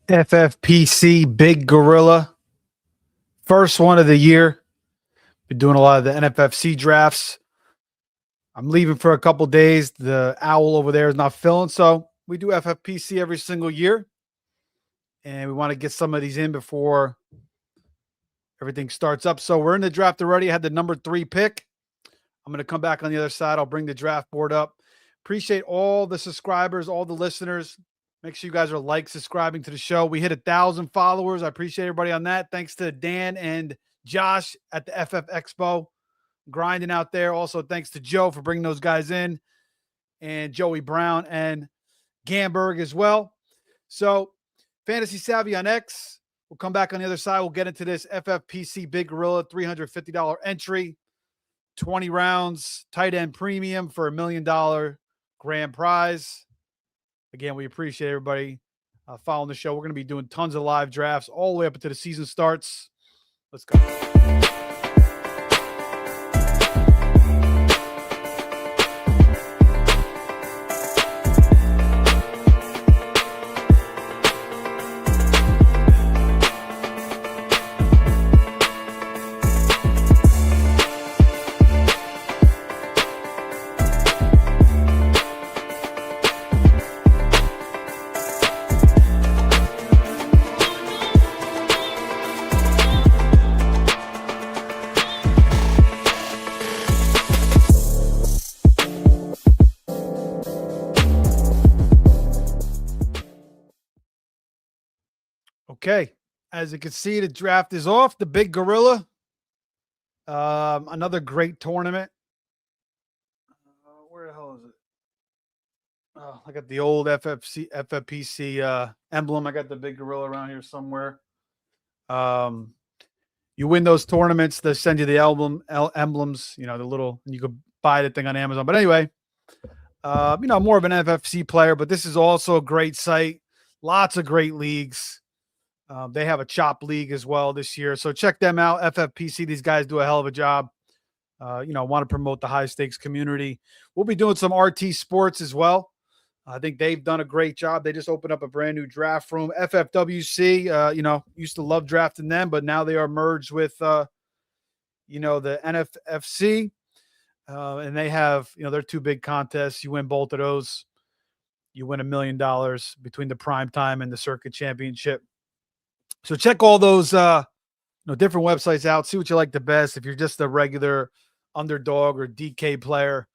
FFPC Big Gorilla. First one of the year. Been doing a lot of the NFFC drafts. I'm leaving for a couple days. The owl over there is not filling. So we do FFPC every single year. And we want to get some of these in before everything starts up. So we're in the draft already. I had the number 3 pick. I'm going to come back on the other side. I'll bring the draft board up. Appreciate all the subscribers, all the listeners. Make sure you guys are subscribing to the show. We hit 1,000 followers. I appreciate everybody on that. Thanks to Dan and Josh at the FF Expo, grinding out there. Also, thanks to Joe for bringing those guys in, and Joey Brown and Gamberg as well. So, Fantasy Savvy on X. We'll come back on the other side. We'll get into this FFPC Big Gorilla $350 entry, 20 rounds, tight end premium for $1 million grand prize. Again, we appreciate everybody following the show. We're going to be doing tons of live drafts all the way up until the season starts. Let's go. Okay, as you can see, the draft is off. The Big Gorilla, another great tournament. Where the hell is it? Oh, I got the old FFPC emblem. I got the Big Gorilla around here somewhere. You win those tournaments, they send you the emblems. You know, the little, and you could buy the thing on Amazon. But anyway, more of an FFC player, but this is also a great site. Lots of great leagues. They have a chop league as well this year. So check them out. FFPC, these guys do a hell of a job. Want to promote the high stakes community. We'll be doing some RT sports as well. I think they've done a great job. They just opened up a brand new draft room. FFWC, used to love drafting them, but now they are merged with, the NFFC. And they have, their 2 big contests. You win both of those, you win $1 million between the prime time and the circuit championship. So check all those different websites out. See what you like the best. If you're just a regular underdog or DK player,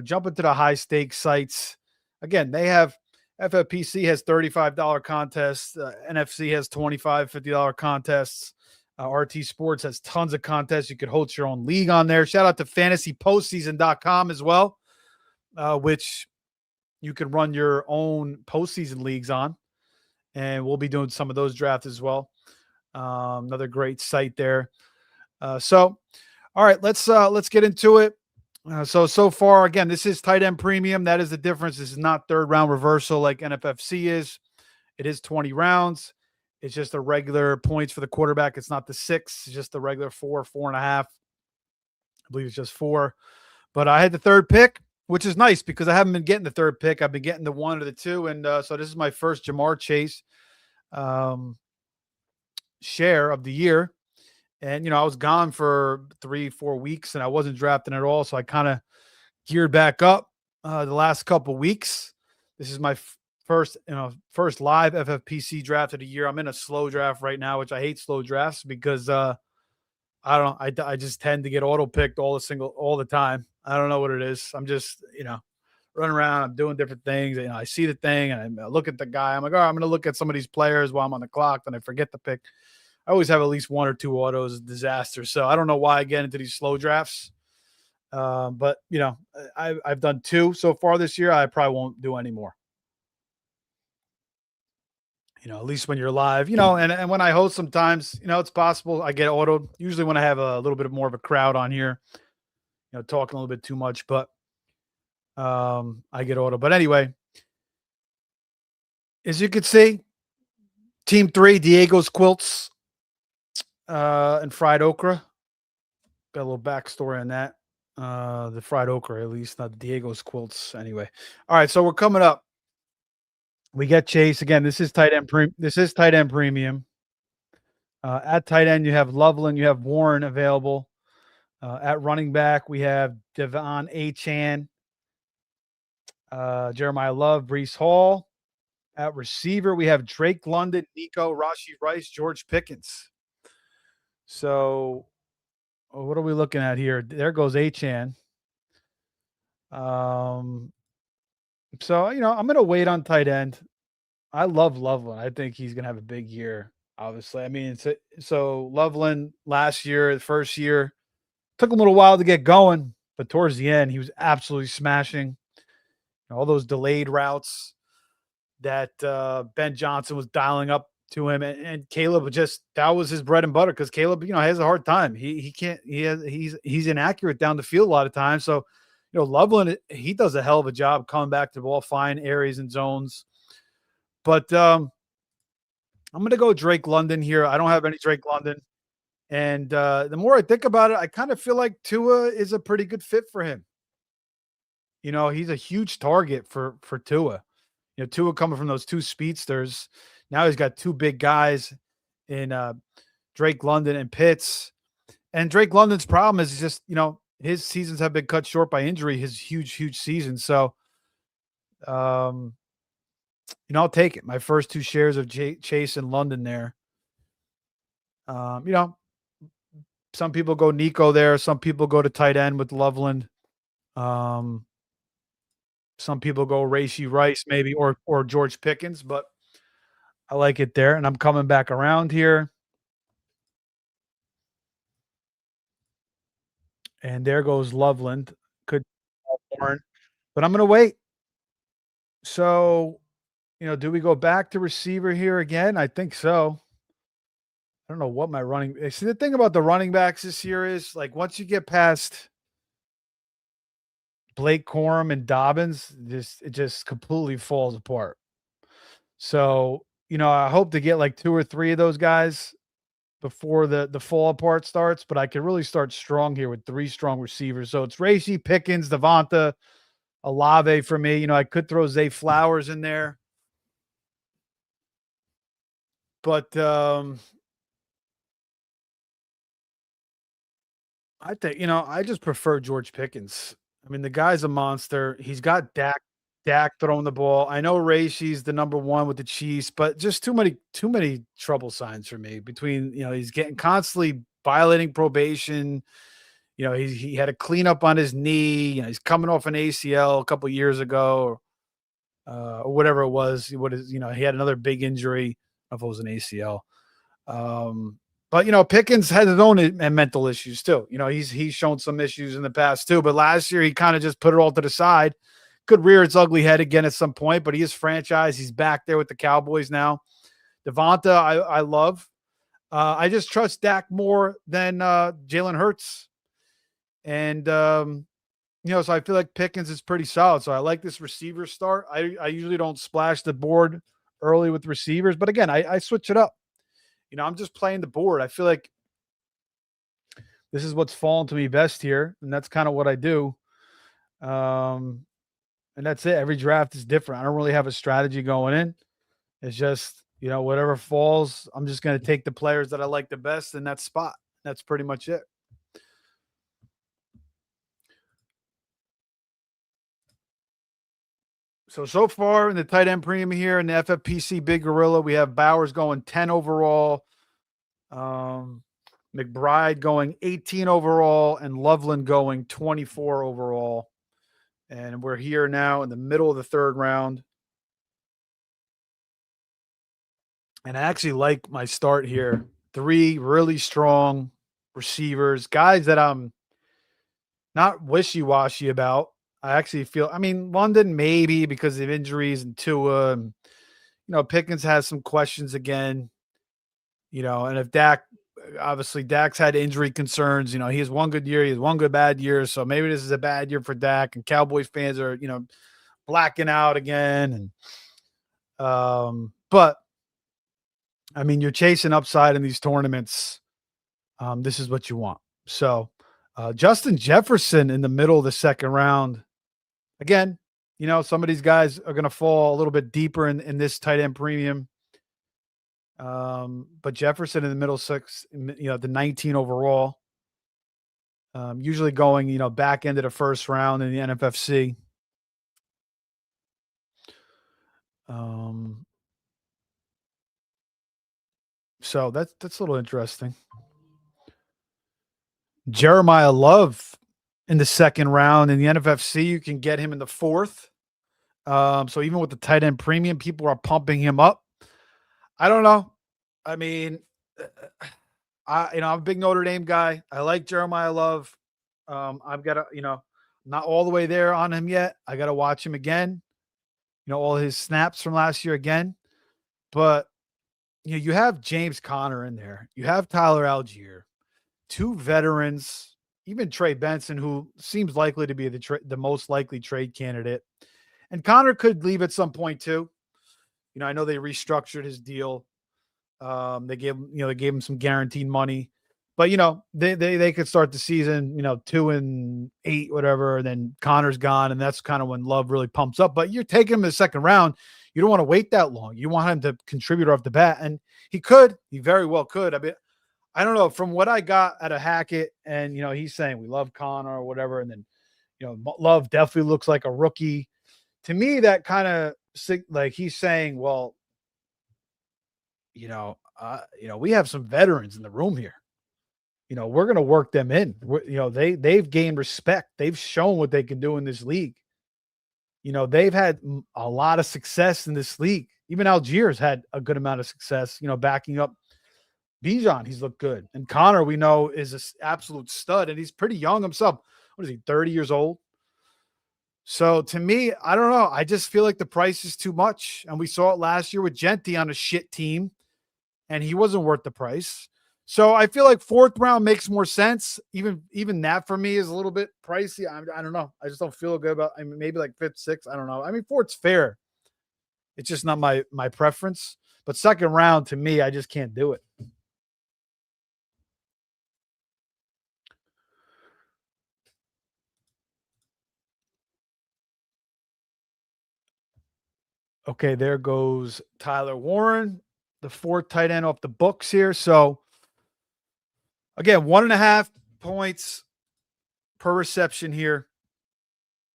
jump into the high stakes sites. Again, they have FFPC has $35 contests. NFC has $25, $50 contests. RT Sports has tons of contests. You could host your own league on there. Shout out to fantasypostseason.com as well, which you can run your own postseason leagues on. And we'll be doing some of those drafts as well. Another great site there. All right, let's get into it. So far, again, this is tight end premium. That is the difference. This is not 3rd round reversal like NFFC is. It is 20 rounds. It's just a regular points for the quarterback. It's not the 6. It's just the regular 4, 4.5. I believe it's just 4. But I had the 3rd pick, which is nice because I haven't been getting the 3rd pick. I've been getting the 1 or the 2. And so this is my first Jamar Chase share of the year. And, I was gone for 3-4 weeks and I wasn't drafting at all. So I kind of geared back up the last couple weeks. This is my first live FFPC draft of the year. I'm in a slow draft right now, which I hate slow drafts because I just tend to get auto picked all the time. I don't know what it is. I'm just, running around. I'm doing different things. I see the thing and I look at the guy. I'm like, all right, I'm going to look at some of these players while I'm on the clock. Then I forget to pick. I always have at least 1 or 2 autos, disaster. So I don't know why I get into these slow drafts. But I've done 2 so far this year. I probably won't do any more. At least when you're live, and when I host sometimes, it's possible I get autoed. Usually when I have a little bit more of a crowd on here, talking a little bit too much, but I get auto. But anyway, as you can see, Team 3, Diego's Quilts and fried okra. Got a little backstory on that. The fried okra, at least, not Diego's Quilts. Anyway, all right, so we're coming up. We get Chase again. This is tight end premium. At tight end, you have Loveland, you have Warren available. At running back, we have Devon Achan, Jeremiah Love, Brees Hall. At receiver, we have Drake London, Nico, Rashi Rice, George Pickens. So, what are we looking at here? There goes Achan. Um, so I'm gonna wait on tight end. I love Loveland. I think he's gonna have a big year. Obviously, I mean, so Loveland last year, the first year, took him a little while to get going, but towards the end, he was absolutely smashing all those delayed routes that Ben Johnson was dialing up to him, and Caleb just that was his bread and butter because Caleb, has a hard time. He can't. He's inaccurate down the field a lot of times. So, Loveland, he does a hell of a job coming back to the ball, fine areas and zones. But I'm going to go Drake London here. I don't have any Drake London. And the more I think about it, I kind of feel like Tua is a pretty good fit for him. He's a huge target for Tua. Tua coming from those two speedsters. Now he's got two big guys in Drake London and Pitts. And Drake London's problem is just, his seasons have been cut short by injury, his huge season. So, I'll take it. My first two shares of Chase and London there. Some people go Nico there. Some people go to tight end with Loveland. Some people go Rashi Rice maybe or George Pickens, but I like it there. And I'm coming back around here. And there goes Loveland. Could Warren, but I'm going to wait. So, do we go back to receiver here again? I think so. I don't know what my see, the thing about the running backs this year is like once you get past Blake Corum and Dobbins, it just completely falls apart. So, I hope to get like 2 or 3 of those guys before the fall apart starts, but I can really start strong here with 3 strong receivers. So it's Rashi, Pickens, Devonta, Olave for me. I could throw Zay Flowers in there. But I think, I just prefer George Pickens. I mean, the guy's a monster. He's got Dak throwing the ball. I know Rashi's the number 1 with the Chiefs, but just too many trouble signs for me between, he's getting constantly violating probation. He had a cleanup on his knee. He's coming off an ACL a couple years ago, or whatever it was. He had another big injury. I don't know if it was an ACL. But Pickens has his own mental issues too. He's shown some issues in the past too. But last year he kind of just put it all to the side. Could rear its ugly head again at some point, but he is franchise. He's back there with the Cowboys now. Devonta, I love. I just trust Dak more than Jalen Hurts. And so I feel like Pickens is pretty solid. So I like this receiver start. I usually don't splash the board early with receivers, but again, I switch it up. I'm just playing the board. I feel like this is what's fallen to me best here, and that's kind of what I do. And that's it. Every draft is different. I don't really have a strategy going in. It's just, whatever falls, I'm just going to take the players that I like the best in that spot. That's pretty much it. So far in the tight end premium here in the FFPC Big Gorilla, we have Bowers going 10 overall, McBride going 18 overall, and Loveland going 24 overall. And we're here now in the middle of the 3rd round. And I actually like my start here. 3 really strong receivers, guys that I'm not wishy-washy about. I actually feel, London maybe because of injuries and Tua. Pickens has some questions again. And if Dak's had injury concerns. He has one good year, he has one good bad year. So maybe this is a bad year for Dak, and Cowboys fans are, blacking out again. And but you're chasing upside in these tournaments. This is what you want. So Justin Jefferson in the middle of the 2nd round. Again, Some of these guys are going to fall a little bit deeper in this tight end premium. But Jefferson in the middle six, the 19 overall, usually going, back end of the first round in the NFFC. Um, so that's a little interesting. Jeremiah Love in the second round in the NFFC, you can get him in the fourth. So even with the tight end premium, people are pumping him up. I don't know. I mean, I'm a big Notre Dame guy. I like Jeremiah Love. I've got to, not all the way there on him yet. I got to watch him again. All his snaps from last year again. But you have James Conner in there. You have Tyler Algier, two veterans, even Trey Benson, who seems likely to be the most likely trade candidate. And Conner could leave at some point too. I know they restructured his deal. They gave him some guaranteed money, but they could start the season 2-8, whatever, and then Connor's gone, and that's kind of when Love really pumps up. But you're taking him in the second round. You don't want to wait that long. You want him to contribute off the bat, and he very well could. I mean, I don't know, from what I got at a Hackett, and he's saying we love Connor or whatever, and then Love definitely looks like a rookie. To me, that kind of like he's saying, well, we have some veterans in the room here. We're going to work them in. They've gained respect. They've shown what they can do in this league. They've had a lot of success in this league. Even Algier's had a good amount of success, backing up Bijan. He's looked good. And Connor, we know, is an absolute stud, and he's pretty young himself. What is he, 30 years old? So to me, I don't know. I just feel like the price is too much. And we saw it last year with Genti on a shit team, and he wasn't worth the price. So I feel like fourth round makes more sense. Even that for me is a little bit pricey. I don't know. I just don't feel good about. I mean, maybe like fifth, sixth. I don't know. I mean, fourth's fair. It's just not my preference. But second round to me, I just can't do it. Okay, there goes Tyler Warren, the fourth tight end off the books here. So again, 1.5 points per reception here.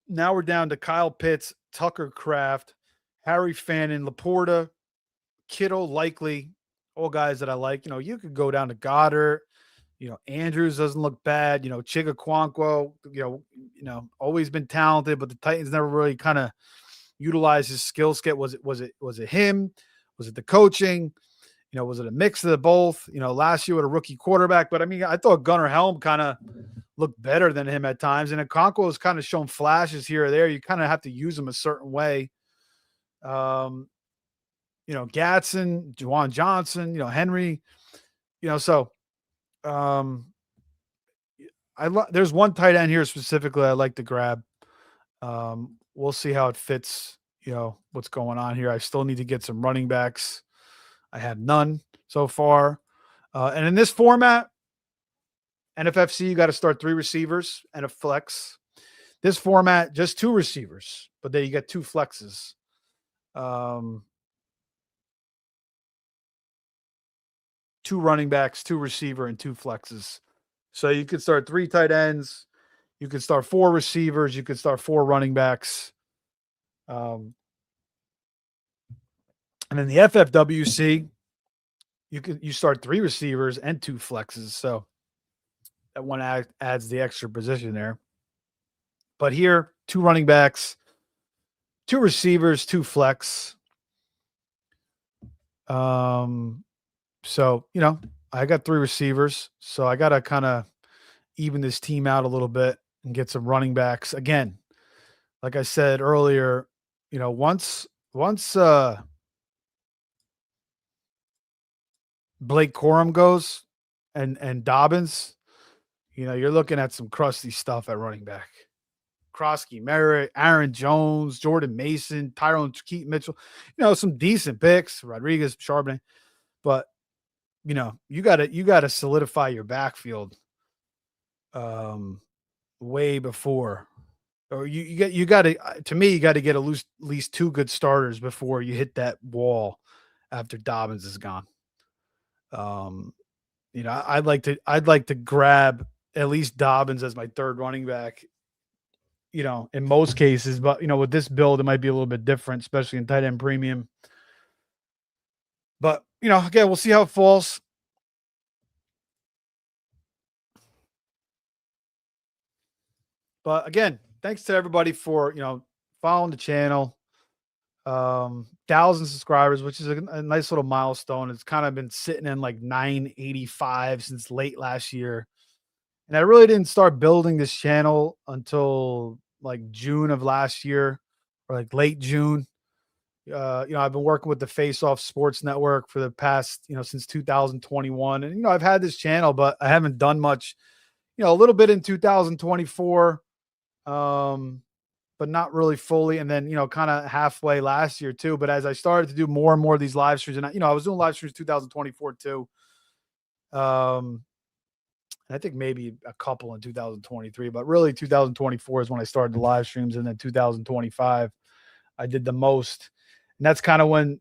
Now we're down to Kyle Pitts, Tucker Kraft, Harry Fannin, Laporta, Kittle, Likely, all guys that I like. You could go down to Goddard. Andrews doesn't look bad. Chiga Quanquo, always been talented, but the Titans never really kind of utilized his skill set. Was it him? Was it the coaching? Was it a mix of the both? Last year with a rookie quarterback, but I mean, I thought Gunnar Helm kind of looked better than him at times, and Okonkwo has kind of shown flashes here or there. You kind of have to use him a certain way. Gatson, Juwan Johnson, Henry, so there's one tight end here specifically I like to grab. We'll see how it fits, what's going on here. I still need to get some running backs. I have none so far. And in this format, NFFC, you got to start 3 receivers and a flex. This format, just 2 receivers, but then you get 2 flexes. 2 running backs, 2 receiver, and 2 flexes. So you could start 3 tight ends. You could start 4 receivers. You could start 4 running backs. And then the FFWC, you start 3 receivers and 2 flexes. So that one adds the extra position there. But here, 2 running backs, 2 receivers, 2 flex. So, I got 3 receivers. So I got to kind of even this team out a little bit and get some running backs. Again, like I said earlier, once Blake Corum goes and Dobbins, you're looking at some crusty stuff at running back. Krosky, Merritt, Aaron Jones, Jordan Mason, Tyrone Keaton Mitchell, some decent picks, Rodriguez, Charbonnet, but you gotta solidify your backfield way before or you got to to me, you got to get at least two good starters before you hit that wall after Dobbins is gone. Um, I'd like to grab at least Dobbins as my third running back, in most cases, but with this build, it might be a little bit different, especially in tight end premium. But again, we'll see how it falls. But again, thanks to everybody for following the channel. 1,000 subscribers, which is a nice little milestone. It's kind of been sitting in like 985 since late last year. And I really didn't start building this channel until like June of last year or like late June. I've been working with the Face Off Sports Network for the past, since 2021. And, I've had this channel, but I haven't done much, a little bit in 2024. But not really fully. And then, kind of halfway last year too. But as I started to do more and more of these live streams, and I was doing live streams 2024 too. I think maybe a couple in 2023, but really 2024 is when I started the live streams. And then 2025, I did the most. And that's kind of when,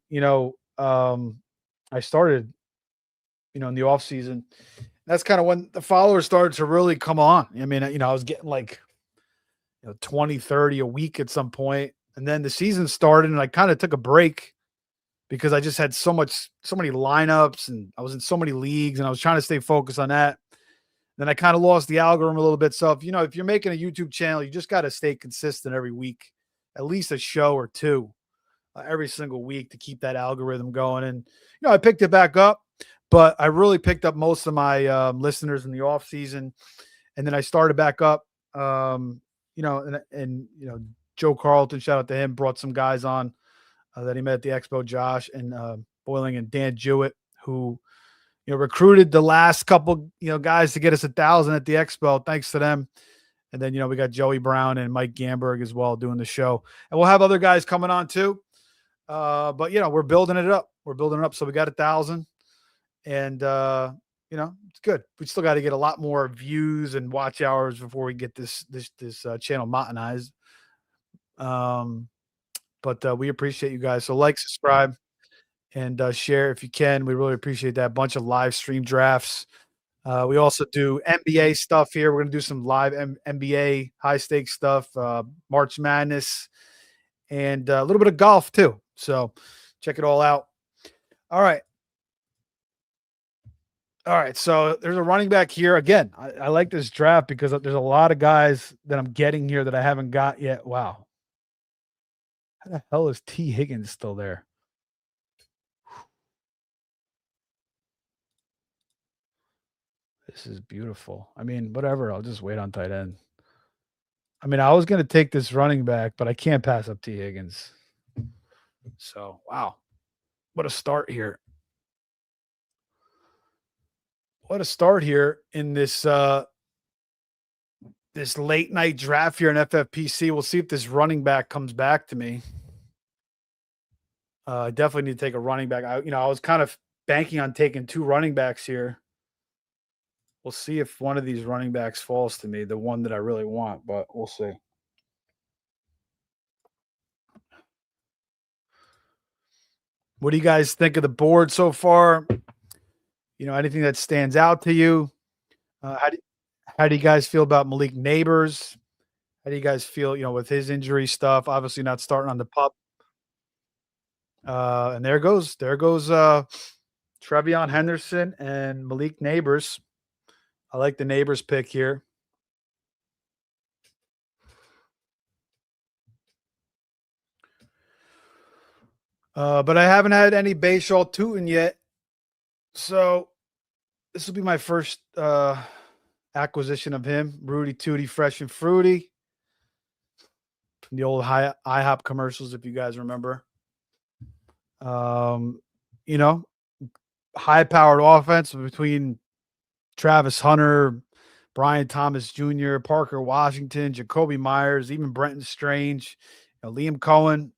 I started, in the off season. That's kind of when the followers started to really come on. I mean, I was getting like, 20, 30 a week at some point. And then the season started and I kind of took a break because I just had so many lineups and I was in so many leagues and I was trying to stay focused on that. Then I kind of lost the algorithm a little bit. So if you're making a YouTube channel, you just got to stay consistent every week, at least a show or two every single week to keep that algorithm going. And, I picked it back up, but I really picked up most of my listeners in the off season. And then I started back up, and Joe Carlton, shout out to him, brought some guys on that he met at the Expo, Josh and Boiling and Dan Jewett, who, recruited the last couple, guys to get us 1,000 at the Expo. Thanks to them. And then, we got Joey Brown and Mike Gamberg as well doing the show. And we'll have other guys coming on too. But, we're building it up. We're building it up. So we got 1,000 and, it's good. We still got to get a lot more views and watch hours before we get this channel monetized. But we appreciate you guys. So like, subscribe, and share if you can. We really appreciate that. Bunch of live stream drafts. We also do NBA stuff here. We're gonna do some live NBA high stakes stuff, March Madness, and a little bit of golf too. So check it all out. All right. All right, so there's a running back here. Again, I like this draft because there's a lot of guys that I'm getting here that I haven't got yet. Wow. How the hell is T. Higgins still there? This is beautiful. I mean, whatever. I'll just wait on tight end. I mean, I was going to take this running back, but I can't pass up T. Higgins. So, wow. What a start here. What a start here in this this late night draft here in FFPC. We'll see if this running back comes back to me. I definitely need to take a running back. I was kind of banking on taking two running backs here. We'll see if one of these running backs falls to me, the one that I really want, but we'll see. What do you guys think of the board so far? Anything that stands out to you? How do you guys feel about Malik Neighbors? How do you guys feel, with his injury stuff? Obviously not starting on the pup. And there goes Trevion Henderson and Malik Neighbors. I like the Neighbors pick here. But I haven't had any Bashaw Tootin yet. So this will be my first acquisition of him. Rudy Tootie, fresh and fruity. From the old IHOP commercials, if you guys remember. High-powered offense between Travis Hunter, Brian Thomas Jr., Parker Washington, Jacoby Myers, even Brenton Strange, Liam Cohen.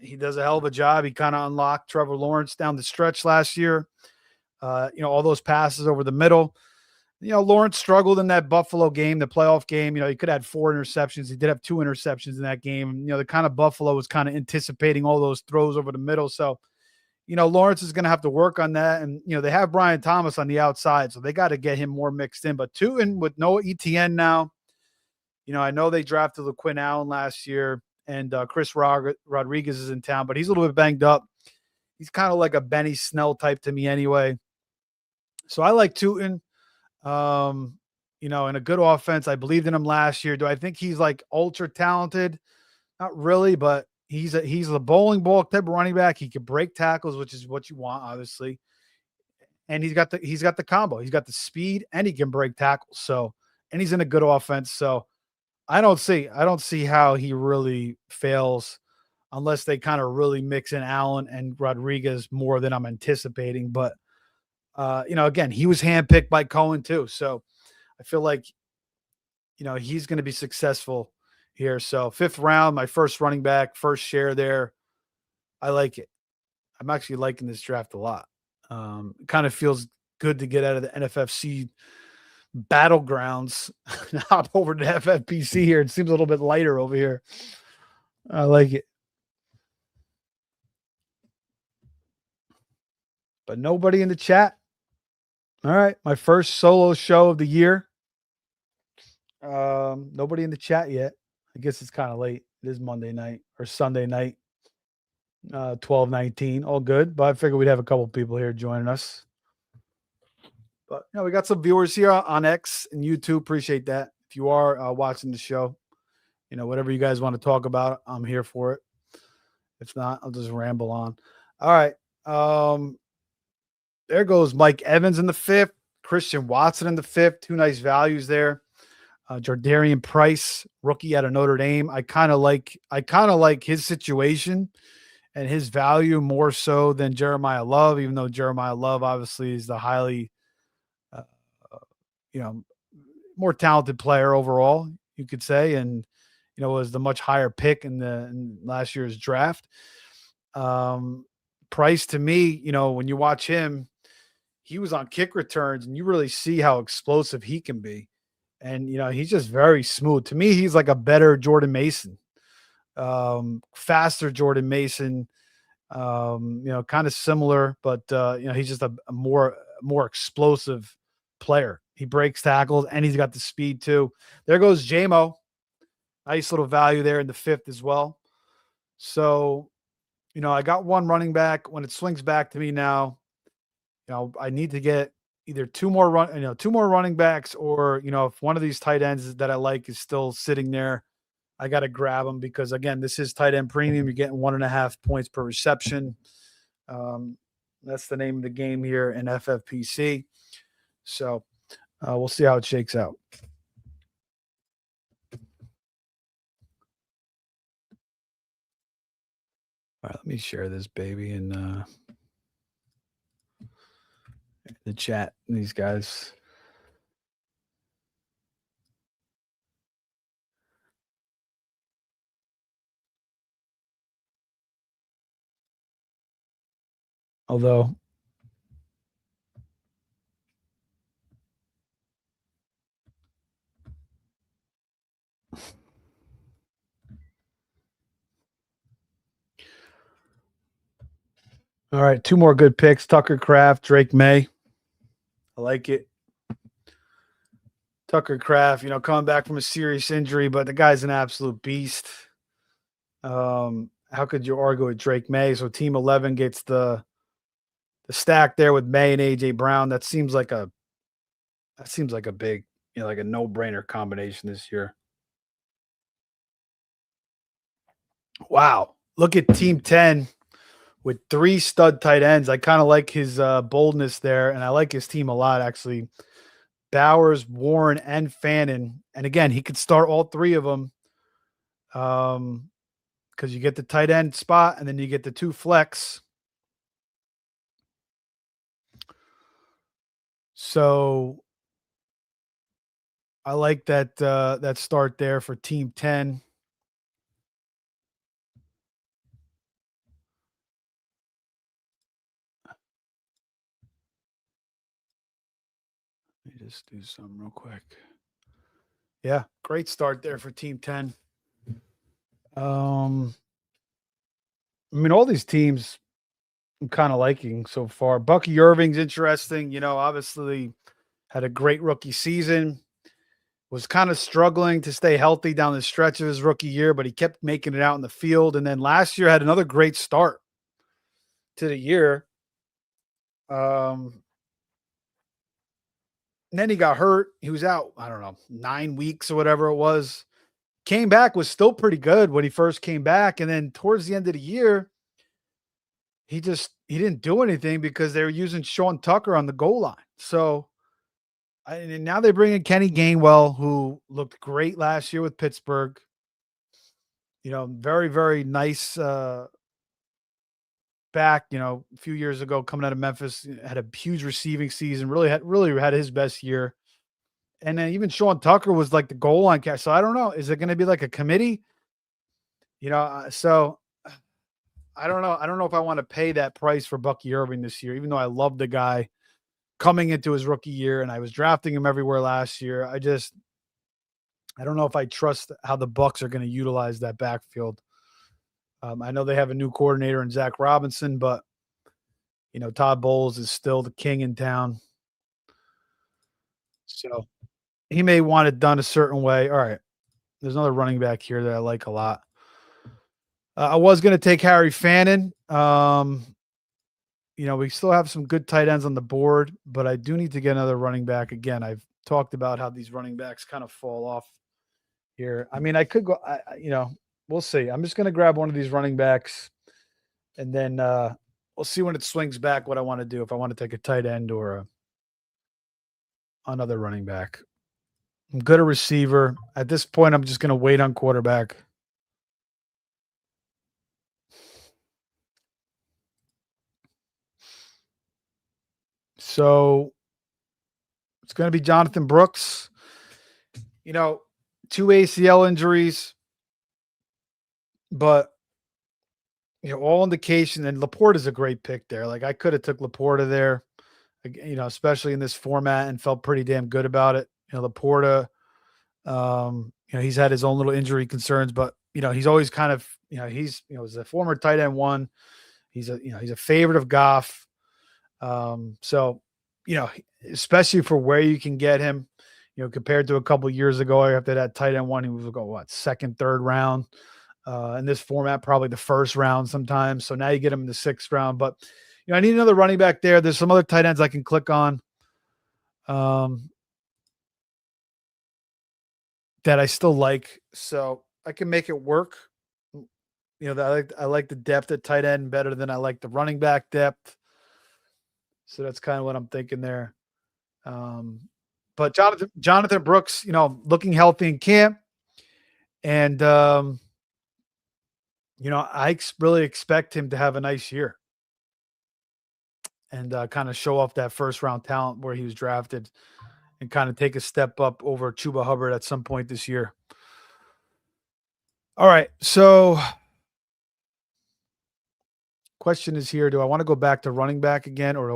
He does a hell of a job. He kind of unlocked Trevor Lawrence down the stretch last year. All those passes over the middle. Lawrence struggled in that Buffalo game, the playoff game. He could have had 4 interceptions. He did have 2 interceptions in that game. The kind of Buffalo was kind of anticipating all those throws over the middle. So, Lawrence is going to have to work on that. And, they have Brian Thomas on the outside, so they got to get him more mixed in. But Tootin with no ETN now, I know they drafted LaQuinn Allen last year, and Chris Rodriguez is in town, but he's a little bit banged up. He's kind of like a Benny Snell type to me anyway. So I like Tootin. In a good offense. I believed in him last year. Do I think he's like ultra talented? Not really, but he's a bowling ball type of running back. He can break tackles, which is what you want, obviously. And he's got the combo. He's got the speed and he can break tackles. So, and he's in a good offense. So I don't see how he really fails unless they kind of really mix in Allen and Rodriguez more than I'm anticipating. But again, he was handpicked by Cohen too. So I feel like, he's going to be successful here. So 5th round, my first running back, first share there. I like it. I'm actually liking this draft a lot. It kind of feels good to get out of the NFFC battlegrounds and hop over to FFPC here. It seems a little bit lighter over here. I like it. But nobody in the chat. All right, my first solo show of the year. Nobody in the chat yet. I guess it's kind of late. It is Monday night or Sunday night. 12:19. All good, but I figured we'd have a couple people here joining us. But we got some viewers here on X and YouTube. Appreciate that. If you are watching the show, whatever you guys want to talk about, I'm here for it. If not, I'll just ramble on. All right. There goes Mike Evans in the 5th, Christian Watson in the 5th. 2 nice values there. Jardarian Price, rookie out of Notre Dame. I kind of like his situation and his value more so than Jeremiah Love, even though Jeremiah Love obviously is the highly, more talented player overall, you could say, and was the much higher pick in last year's draft. Price to me, when you watch him, he was on kick returns, and you really see how explosive he can be. And, he's just very smooth. To me, he's like a better Jordan Mason, faster Jordan Mason, kind of similar, but, he's just a more explosive player. He breaks tackles, and he's got the speed too. There goes J-Mo. Nice little value there in the 5th as well. So, I got one running back. When it swings back to me now, I need to get either two more running backs, or, if one of these tight ends that I like is still sitting there, I got to grab them because, again, this is tight end premium. You're getting 1.5 points per reception. That's the name of the game here in FFPC. So we'll see how it shakes out. All right, let me share this baby in the chat. These guys. Although, all right, 2 more good picks. Tucker Kraft, Drake May. I like it. Tucker Kraft, coming back from a serious injury, but the guy's an absolute beast. How could you argue with Drake May? So Team 11 gets the stack there with May and AJ Brown. That seems like a big, like a no-brainer combination this year. Wow. Look at Team 10 with 3 stud tight ends. I kind of like his boldness there, and I like his team a lot, actually. Bowers, Warren, and Fannin. And again, he could start all 3 of them because you get the tight end spot, and then you get the 2 flex. So I like that start there for Team 10. Let me just do something real quick. Yeah, great start there for Team 10. I mean, all these teams I'm kind of liking so far. Bucky Irving's interesting. Obviously had a great rookie season. Was kind of struggling to stay healthy down the stretch of his rookie year, but he kept making it out in the field. And then last year had another great start to the year. And then he got hurt. He was out, I don't know, 9 weeks or whatever it was. Came back, was still pretty good when he first came back. And then towards the end of the year, he didn't do anything because they were using Sean Tucker on the goal line. So and now they bring in Kenny Gainwell, who looked great last year with Pittsburgh. Very, very nice back, a few years ago coming out of Memphis, had a huge receiving season, really had his best year. And then even Sean Tucker was like the goal line catch. So I don't know. Is it going to be like a committee? So I don't know. I don't know if I want to pay that price for Bucky Irving this year, even though I love the guy coming into his rookie year and I was drafting him everywhere last year. I don't know if I trust how the Bucs are going to utilize that backfield. I know they have a new coordinator in Zach Robinson, but Todd Bowles is still the king in town. So he may want it done a certain way. All right. There's another running back here that I like a lot. I was going to take Harry Fannin. We still have some good tight ends on the board, but I do need to get another running back. Again, I've talked about how these running backs kind of fall off here. I mean, I could go, we'll see. I'm just going to grab one of these running backs and then we'll see when it swings back what I want to do, if I want to take a tight end or another running back. I'm good at receiver. At this point, I'm just going to wait on quarterback. So it's going to be Jonathan Brooks. 2 ACL injuries, but all indication, and Laporta is a great pick there. Like I could have took Laporta there, especially in this format, and felt pretty damn good about it. Laporta, he's had his own little injury concerns, but he's always kind of, he's as a former tight end one, he's a favorite of Goff. So, especially for where you can get him, compared to a couple of years ago after that tight end one, he was second, third round. In this format, probably the first round sometimes. So now you get him in the 6th round. But I need another running back there. There's some other tight ends I can click on that I still like. So I can make it work. I like the depth at tight end better than I like the running back depth. So that's kind of what I'm thinking there. But Jonathan Brooks, looking healthy in camp. And I really expect him to have a nice year and kind of show off that first round talent where he was drafted and kind of take a step up over Chuba Hubbard at some point this year. All right. So question is here. Do I want to go back to running back again, or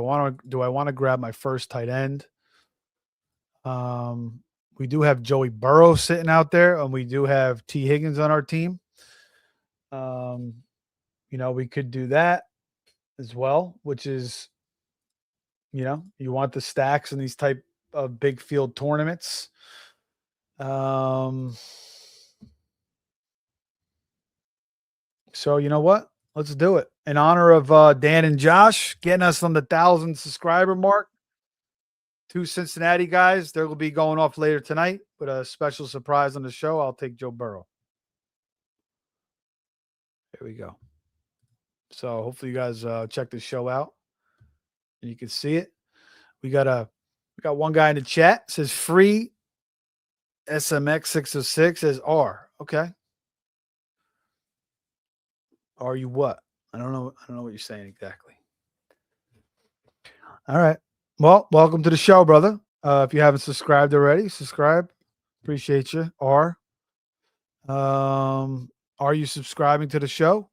do I want to grab my first tight end? We do have Joey Burrow sitting out there, and we do have T. Higgins on our team. We could do that as well, which is, you want the stacks in these type of big field tournaments. So you know what? Let's do it. In honor of Dan and Josh getting us on the 1,000 subscriber mark. 2 Cincinnati guys. They'll be going off later tonight with a special surprise on the show. I'll take Joe Burrow. There we go. So hopefully you guys check the show out and you can see it. We got one guy in the chat says free SMX 606 says R. Okay. Are you what? I don't know what you're saying exactly. All right. Well, welcome to the show, brother. If you haven't subscribed already, subscribe. Appreciate you. Are you subscribing to the show?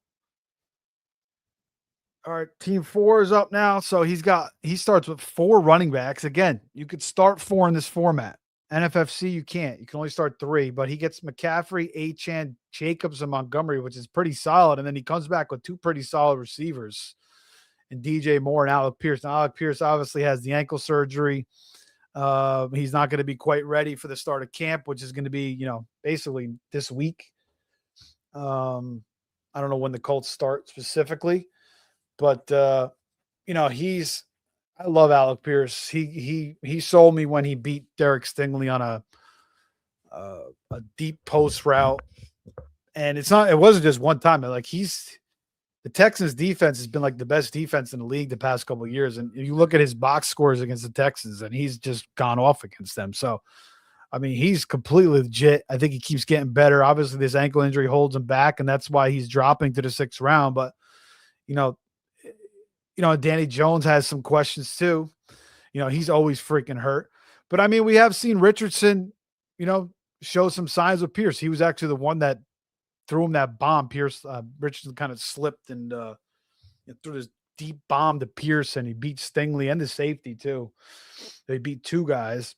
All right, team 4 is up now. So he starts with 4 running backs. Again, you could start 4 in this format. NFFC, you can't. You can only start 3, but he gets McCaffrey, Achane, Jacobs, and Montgomery, which is pretty solid. And then he comes back with 2 pretty solid receivers and DJ Moore and Alec Pierce. Now, Alec Pierce obviously has the ankle surgery. He's not going to be quite ready for the start of camp, which is going to be, basically this week. I don't know when the Colts start specifically, but I love Alec Pierce. He sold me when he beat Derek Stingley on a deep post route, and it wasn't just one time. Like the Texans defense has been like the best defense in the league the past couple of years, and you look at his box scores against the Texans, and he's just gone off against them. So, I mean, he's completely legit. I think he keeps getting better. Obviously, this ankle injury holds him back, and that's why he's dropping to the 6th round. But Danny Jones has some questions too. He's always freaking hurt. But I mean, we have seen Richardson, show some signs with Pierce. He was actually the one that threw him that bomb. Richardson kind of slipped and threw this deep bomb to Pierce, and he beat Stingley and the safety too. They beat 2 guys.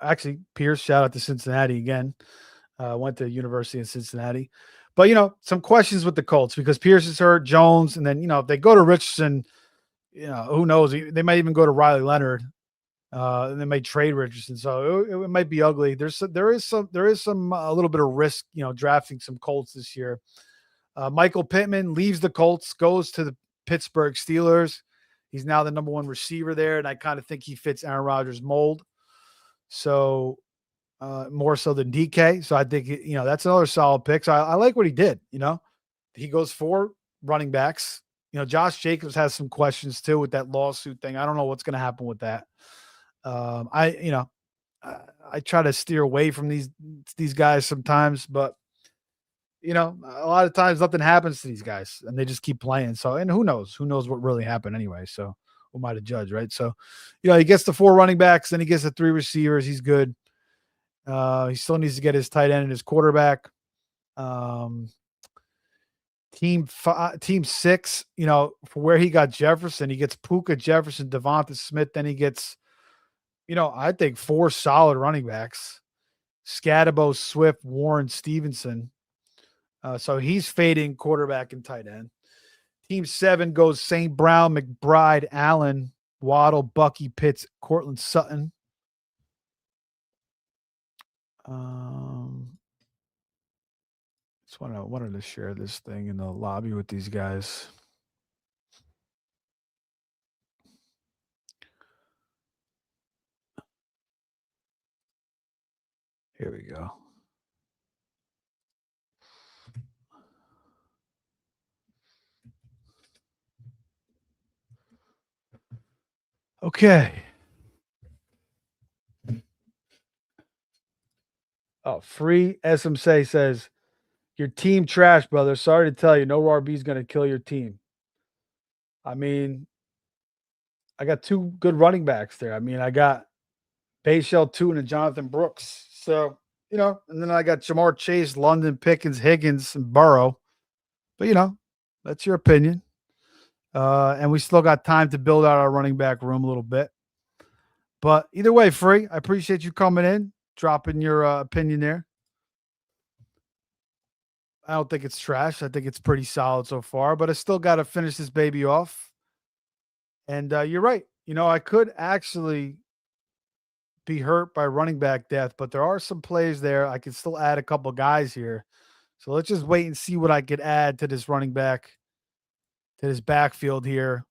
Actually, Pierce, shout out to Cincinnati again. Went to University of Cincinnati. But, some questions with the Colts because Pierce is hurt, Jones, and then, if they go to Richardson, who knows? They might even go to Riley Leonard. And they may trade Richardson. So it might be ugly. There is some a little bit of risk, drafting some Colts this year. Michael Pittman leaves the Colts, goes to the Pittsburgh Steelers. He's now the number 1 receiver there, and I kind of think he fits Aaron Rodgers' mold. So more so than DK. So I think, that's another solid pick. So I like what he did. He goes 4 running backs. Josh Jacobs has some questions too with that lawsuit thing. I don't know what's going to happen with that. I try to steer away from these guys sometimes, but a lot of times nothing happens to these guys and they just keep playing. So, and who knows what really happened anyway. So who am I to judge? Right. So, he gets the 4 running backs, then he gets the 3 receivers. He's good. He still needs to get his tight end and his quarterback. Team 6, for where he got Jefferson, he gets Puka, Jefferson, Devonta Smith. Then he gets, I think 4 solid running backs: Scadabo, Swift, Warren, Stevenson. So he's fading quarterback and tight end. Team 7 goes St. Brown, McBride, Allen, Waddle, Bucky, Pitts, Cortland Sutton. Just wanted to share this thing in the lobby with these guys. Here we go. Okay. Oh, free SMC says, your team trash, brother. Sorry to tell you, no RB is going to kill your team. I mean, I got 2 good running backs there. I mean, I got Bayshell 2 and Jonathan Brooks. So, and then I got Jamar Chase, London, Pickens, Higgins, and Burrow. But, that's your opinion. And we still got time to build out our running back room a little bit. But either way, Free, I appreciate you coming in, dropping your opinion there. I don't think it's trash. I think it's pretty solid so far, but I still got to finish this baby off. And you're right. I could actually be hurt by running back death, but there are some plays there. I can still add a couple guys here. So let's just wait and see what I could add to this running back, to this backfield here.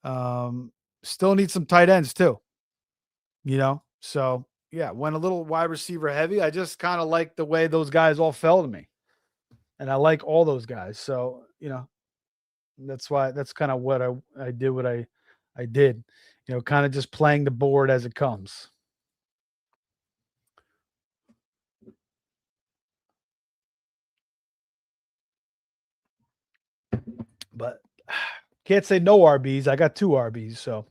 Still need some tight ends too. So yeah, went a little wide receiver heavy. I just kind of like the way those guys all fell to me. And I like all those guys. So, that's kind of what I did what I did, kind of just playing the board as it comes. But can't say no RBs. I got 2 RBs, so,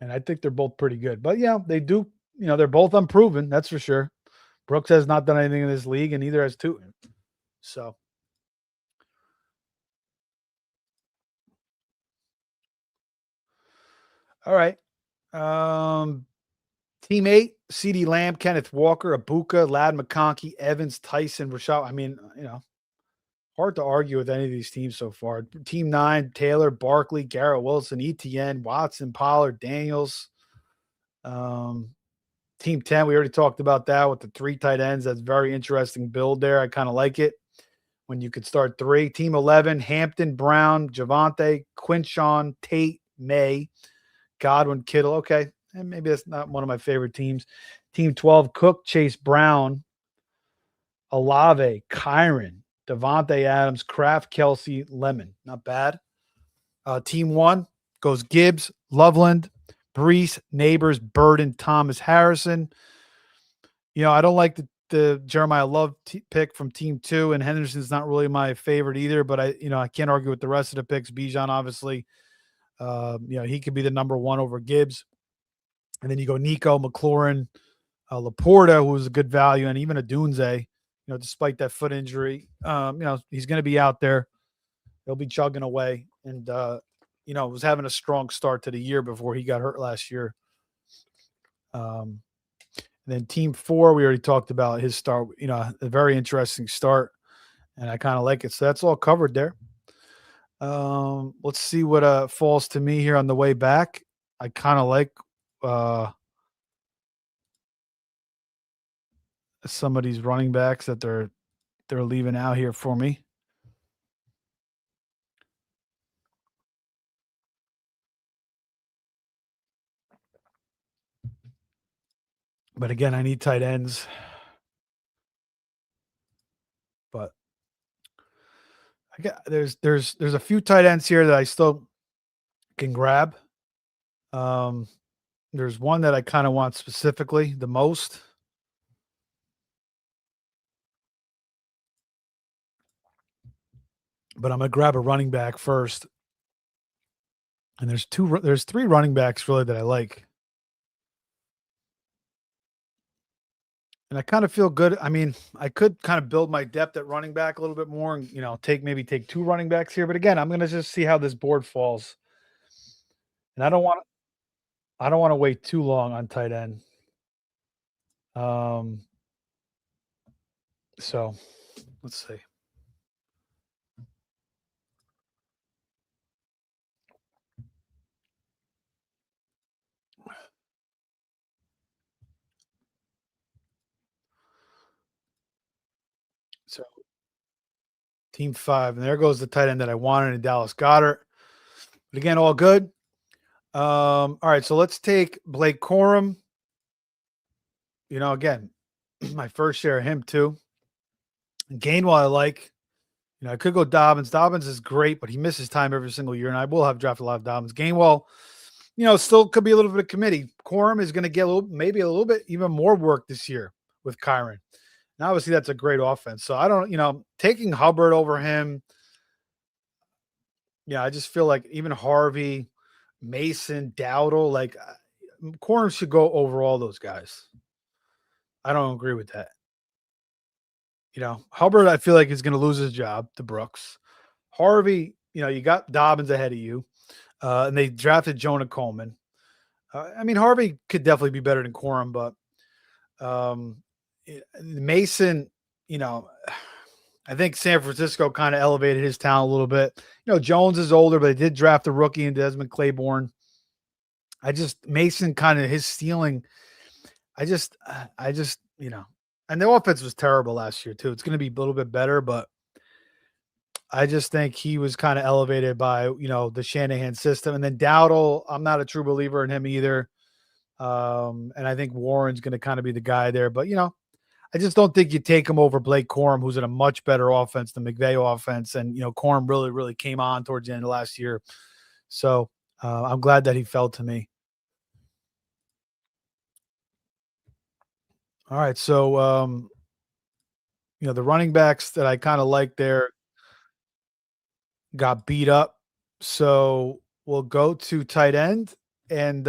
and I think they're both pretty good. But yeah, they do, they're both unproven, that's for sure. Brooks has not done anything in this league, and neither has Tootin. So All right. Um, Team 8, CeeDee Lamb, Kenneth Walker, Abuka, Lad McConkey, Evans, Tyson, Rashad. I mean, hard to argue with any of these teams so far. Team 9, Taylor, Barkley, Garrett Wilson, ETN, Watson, Pollard, Daniels. Um, Team 10, we already talked about that with the 3 tight ends. That's very interesting build there. I kind of like it when you could start 3. Team 11, Hampton, Brown, Javante, Quinshawn, Tate, May, Godwin, Kittle. Okay. And maybe that's not one of my favorite teams. Team 12, Cook, Chase Brown, Olave, Kyron, Devontae Adams, Kraft, Kelsey, Lemon. Not bad. Team 1 goes Gibbs, Loveland, Brees, Neighbors, Burden, Thomas, Harrison. I don't like the Jeremiah Love pick from Team 2, and Henderson's not really my favorite either, but I can't argue with the rest of the picks. Bijan, obviously, he could be the number 1 over Gibbs. And then you go Nico, McLaurin, Laporta, who was a good value, and even a Dunze, despite that foot injury. He's going to be out there. He'll be chugging away. And, was having a strong start to the year before he got hurt last year. And then Team 4, we already talked about his start, a very interesting start. And I kind of like it. So that's all covered there. Let's see what falls to me here on the way back. I kind of like some of these running backs that they're leaving out here for me. But again, I need tight ends. But I got there's a few tight ends here that I still can grab. There's one that I kind of want specifically the most. But I'm gonna grab a running back first. And there's 3 running backs really that I like. And I kind of feel good. I mean, I could kind of build my depth at running back a little bit more and, take 2 running backs here. But again, I'm going to just see how this board falls. And I don't want to wait too long on tight end. So let's see. So team 5, and there goes the tight end that I wanted in Dallas Goedert. But again, all good. All right, so let's take Blake Corum. Again, my first share of him too. Gainwell, I like. I could go Dobbins. Dobbins is great, but he misses time every single year, and I will have drafted a lot of Dobbins. Gainwell, still could be a little bit of committee. Corum is going to get maybe a little bit even more work this year with Kyron. And obviously, that's a great offense. So I don't, taking Hubbard over him. Yeah, I just feel like even Harvey, Mason, Dowdle, like Corum should go over all those guys. I don't agree with that. Hubbard, I feel like is going to lose his job to Brooks. Harvey, you got Dobbins ahead of you, and they drafted Jonah Coleman. I mean, Harvey could definitely be better than Corum, but Mason, I think San Francisco kind of elevated his talent a little bit. Jones is older, but they did draft a rookie in Desmond Claiborne. Mason kind of his stealing. I just, and the offense was terrible last year too. It's going to be a little bit better, but I just think he was kind of elevated by, the Shanahan system. And then Dowdle, I'm not a true believer in him either. And I think Warren's going to kind of be the guy there, but I just don't think you take him over Blake Corum, who's in a much better offense than McVay offense. And, Corum really, really came on towards the end of last year. So I'm glad that he fell to me. All right. So, the running backs that I kind of like there got beat up. So we'll go to tight end. And,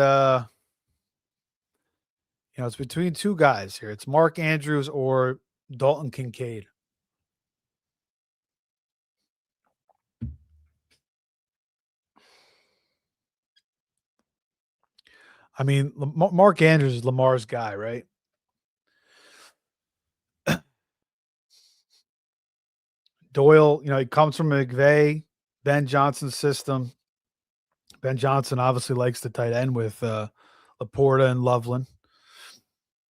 it's between 2 guys here. It's Mark Andrews or Dalton Kincaid. I mean, Mark Andrews is Lamar's guy, right? Doyle, he comes from McVay, Ben Johnson's system. Ben Johnson obviously likes the tight end with Laporta and Loveland.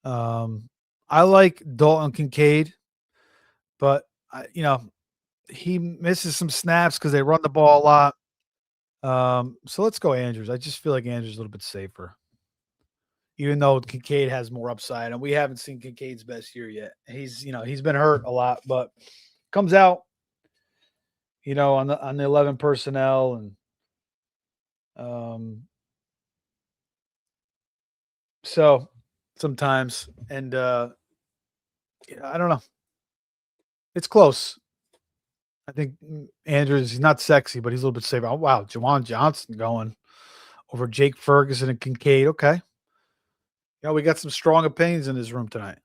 I like Dalton Kincaid, but he misses some snaps because they run the ball a lot. So let's go Andrews. I just feel like Andrews is a little bit safer, even though Kincaid has more upside, and we haven't seen Kincaid's best year yet. He's been hurt a lot, but comes out, on the 11 personnel and so sometimes, and I don't know. It's close. I think Andrews, he's not sexy, but he's a little bit safer. Oh, wow. Jawan Johnson going over Jake Ferguson and Kincaid. Okay. We got some strong opinions in this room tonight.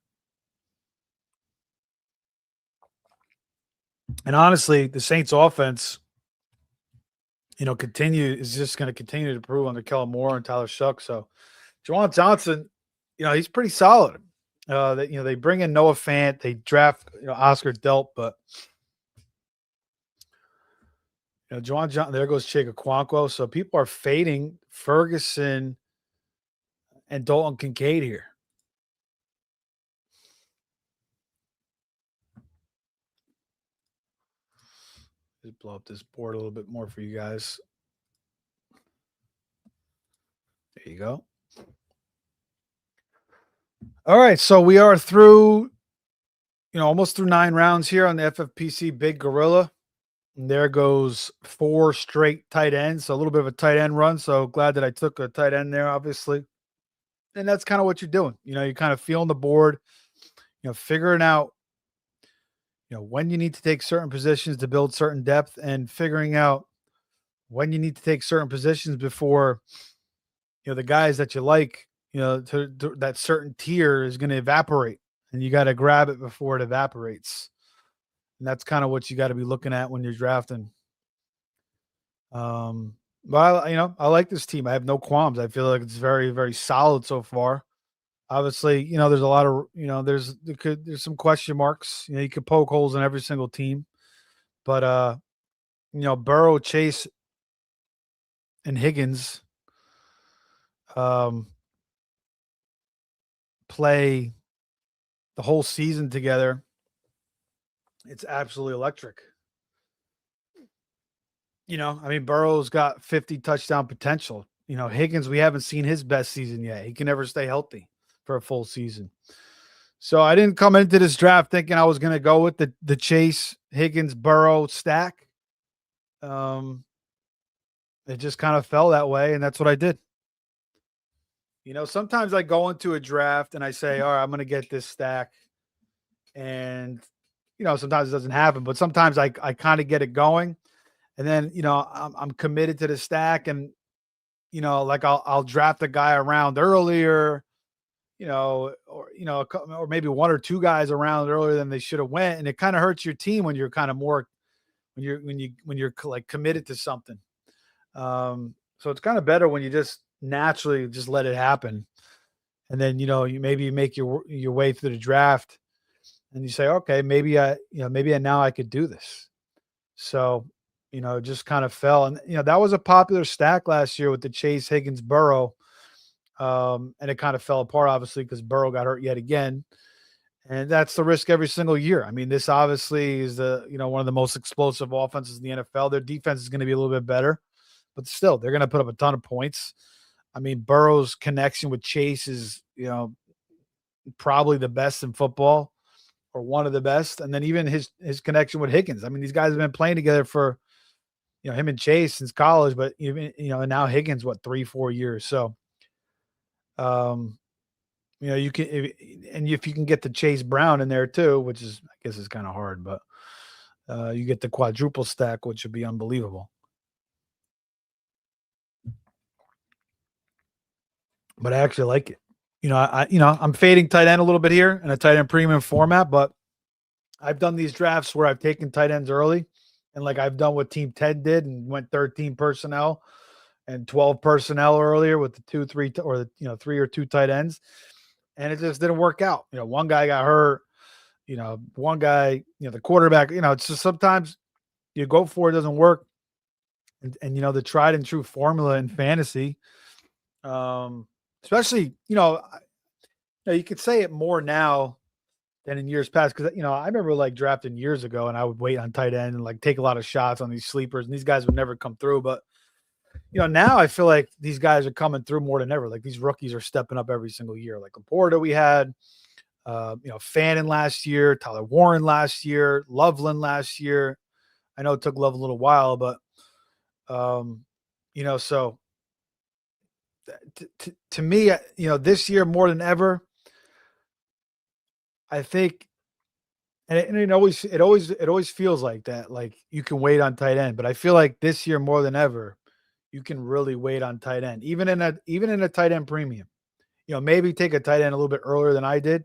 And honestly, the Saints offense, is just going to continue to improve under Kellen Moore and Tyler Shuck. So Jawan Johnson, he's pretty solid. They bring in Noah Fant, they draft, Oscar Delp, but Jawan Johnson, there goes Chigaquanquo. So people are fading Ferguson and Dalton Kincaid here. Just blow up this board a little bit more for you guys. There you go. All right, so we are through, almost through 9 rounds here on the FFPC Big Gorilla. And there goes 4 straight tight ends, so a little bit of a tight end run. So glad that I took a tight end there, obviously. And that's kind of what you're doing. You're kind of feeling the board, figuring out, when you need to take certain positions to build certain depth, and figuring out when you need to take certain positions before, the guys that you like, that certain tier is going to evaporate, and you got to grab it before it evaporates. And that's kind of what you got to be looking at when you're drafting. But I like this team. I have no qualms. I feel like it's very, very solid so far. Obviously, there's a lot of, there's some question marks. You could poke holes in every single team, but Burrow, Chase, and Higgins play the whole season together. It's absolutely electric. Burrow's got 50 touchdown potential. Higgins, we haven't seen his best season yet. He can never stay healthy for a full season. So I didn't come into this draft thinking I was going to go with the Chase, Higgins, Burrow stack. It just kind of fell that way, and that's what I did. Sometimes I go into a draft and I say, all right, I'm going to get this stack. And, sometimes it doesn't happen, but sometimes I kind of get it going. And then, I'm committed to the stack, and, like I'll draft a guy around earlier, or maybe 1 or 2 guys around earlier than they should have went. And it kind of hurts your team when you're kind of more, when you're like committed to something. So it's kind of better when you just naturally just let it happen. And then, you maybe make your way through the draft and you say, okay, maybe now I could do this. So, it just kind of fell. And, that was a popular stack last year with the Chase, Higgins, Burrow. And it kind of fell apart, obviously, because Burrow got hurt yet again. And that's the risk every single year. I mean, this obviously is one of the most explosive offenses in the NFL. Their defense is going to be a little bit better, but still, they're going to put up a ton of points. I mean, Burrow's connection with Chase is, probably the best in football, or one of the best. And then even his connection with Higgins. I mean, these guys have been playing together for, him and Chase since college, but even, and now Higgins, 3-4 years. So, you can, if you can get the Chase Brown in there too, which is, I guess is kind of hard, but you get the quadruple stack, which would be unbelievable. But I actually like it. I'm fading tight end a little bit here in a tight end premium format, but I've done these drafts where I've taken tight ends early, and like I've done what Team Ted did and went 13 personnel. and 12 personnel earlier with the 2, 3, or the 3 or 2 tight ends, and it just didn't work out. One guy got hurt. One guy, the quarterback. It's just sometimes you go for it, doesn't work, and the tried and true formula in fantasy, especially you could say it more now than in years past because I remember like drafting years ago, and I would wait on tight end and like take a lot of shots on these sleepers, and these guys would never come through, but now I feel like these guys are coming through more than ever. Like these rookies are stepping up every single year. Like Laporta, we had, Fannin last year, Tyler Warren last year, Loveland last year. I know it took Love a little while, but, so to me, this year more than ever, I think, and it always feels like that. Like you can wait on tight end, but I feel like this year more than ever, you can really wait on tight end, even in a tight end premium. Maybe take a tight end a little bit earlier than I did,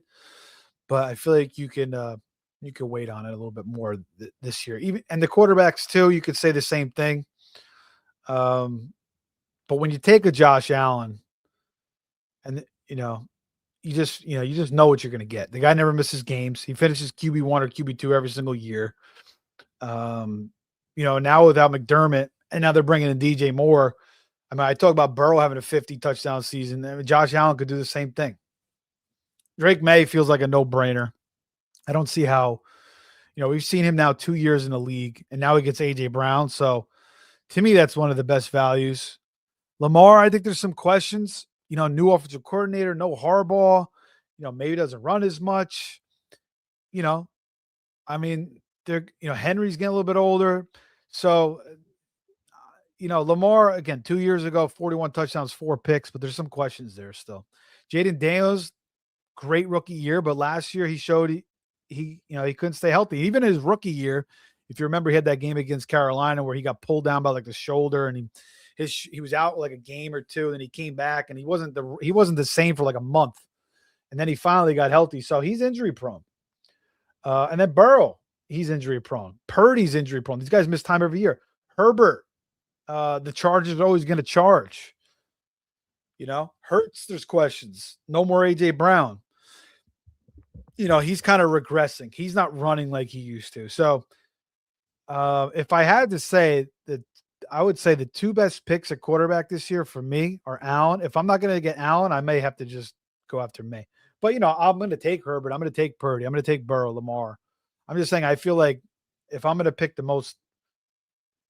but I feel like you can wait on it a little bit more this year. Even and the quarterbacks too, you could say the same thing. But when you take a Josh Allen, and you just know what you're going to get. The guy never misses games. He finishes QB1 or QB2 every single year. Now without McDermott, and now they're bringing in DJ Moore. I mean, I talk about Burrow having a 50 touchdown season. I mean, Josh Allen could do the same thing. Drake May feels like a no-brainer. I don't see how, we've seen him now 2 years in the league, and now he gets A.J. Brown. So to me, that's one of the best values. Lamar, I think there's some questions. New offensive coordinator, no Harbaugh. Maybe doesn't run as much. I mean, Henry's getting a little bit older. So, Lamar, again, 2 years ago, 41 touchdowns, 4 picks, but there's some questions there still. Jaden Daniels, great rookie year, but last year he showed he couldn't stay healthy. Even his rookie year, if you remember, he had that game against Carolina where he got pulled down by like the shoulder, and he was out like a game or two, and then he came back, and he wasn't the same for like a month, and then he finally got healthy. So he's injury prone. And then Burrow, he's injury prone. Purdy's injury prone. These guys miss time every year. Herbert, the Chargers are always going to charge. Hurts, there's questions. No more A.J. Brown. He's kind of regressing. He's not running like he used to. So if I had to say that, I would say the 2 best picks at quarterback this year for me are Allen. If I'm not going to get Allen, I may have to just go after May. But, I'm going to take Herbert. I'm going to take Purdy. I'm going to take Burrow, Lamar. I'm just saying, I feel like if I'm going to pick the most,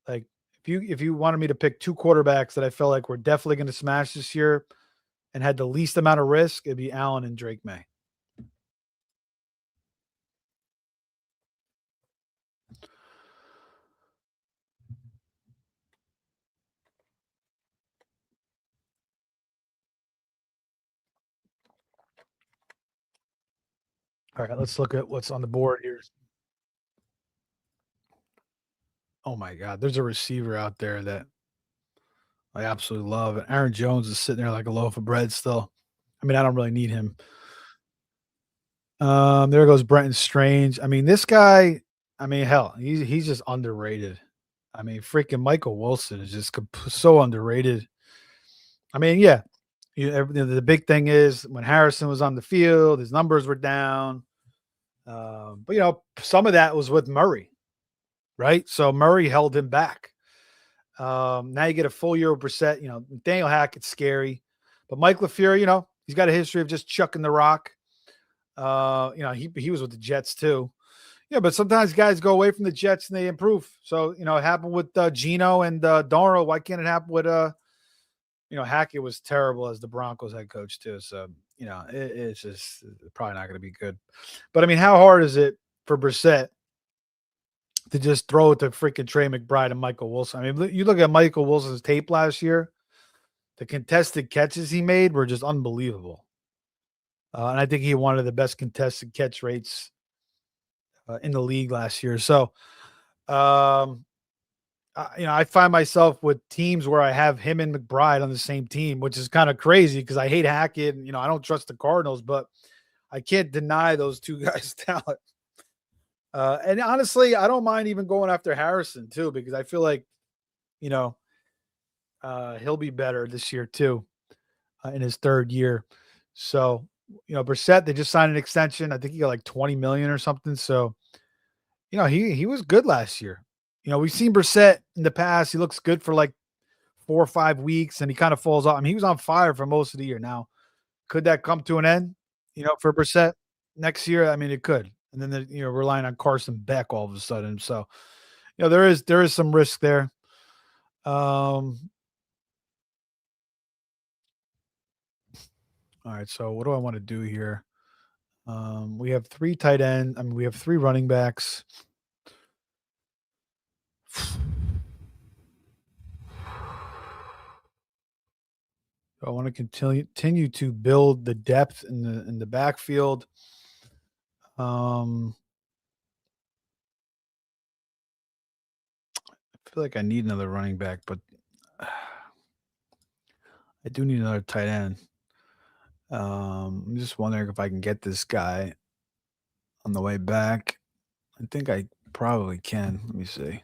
like, if you wanted me to pick 2 quarterbacks that I felt like were definitely going to smash this year and had the least amount of risk, it'd be Allen and Drake May. All right, let's look at what's on the board here. Oh my God, there's a receiver out there that I absolutely love. And Aaron Jones is sitting there like a loaf of bread still. I mean, I don't really need him. There goes Brenton Strange. I mean, this guy, I mean, hell, he's just underrated. I mean, freaking Michael Wilson is just so underrated. I mean, yeah, the big thing is when Harrison was on the field, his numbers were down. But some of that was with Murray, right? So Murray held him back. Now you get a full year of Brissett. Daniel Hackett's scary, but Mike LaFleur, he's got a history of just chucking the rock. He was with the Jets too. Yeah, but sometimes guys go away from the Jets and they improve. So, it happened with Geno and Darnold. Why can't it happen with Hackett was terrible as the Broncos head coach too. So, it's just probably not going to be good. But I mean, how hard is it for Brissett to just throw it to freaking Trey McBride and Michael Wilson? I mean, you look at Michael Wilson's tape last year, the contested catches he made were just unbelievable. And I think he had one of the best contested catch rates in the league last year. So, I find myself with teams where I have him and McBride on the same team, which is kind of crazy because I hate Hackett and, I don't trust the Cardinals, but I can't deny those 2 guys' talent. And honestly, I don't mind even going after Harrison too, because I feel like, He'll be better this year too, in his third year. So, Brissett, they just signed an extension. I think he got like 20 million or something. So, he was good last year. We've seen Brissett in the past. He looks good for like 4 or 5 weeks, and he kind of falls off. I mean, he was on fire for most of the year. Now, could that come to an end? For Brissett next year? I mean, it could. And then relying on Carson Beck all of a sudden. So, there is some risk there. Um, all right. So what do I want to do here? We have three tight ends. I mean, we have three running backs. I want to continue to build the depth in the backfield. I feel like I need another running back, but I do need another tight end. I'm just wondering if I can get this guy on the way back. I think I probably can. Let me see.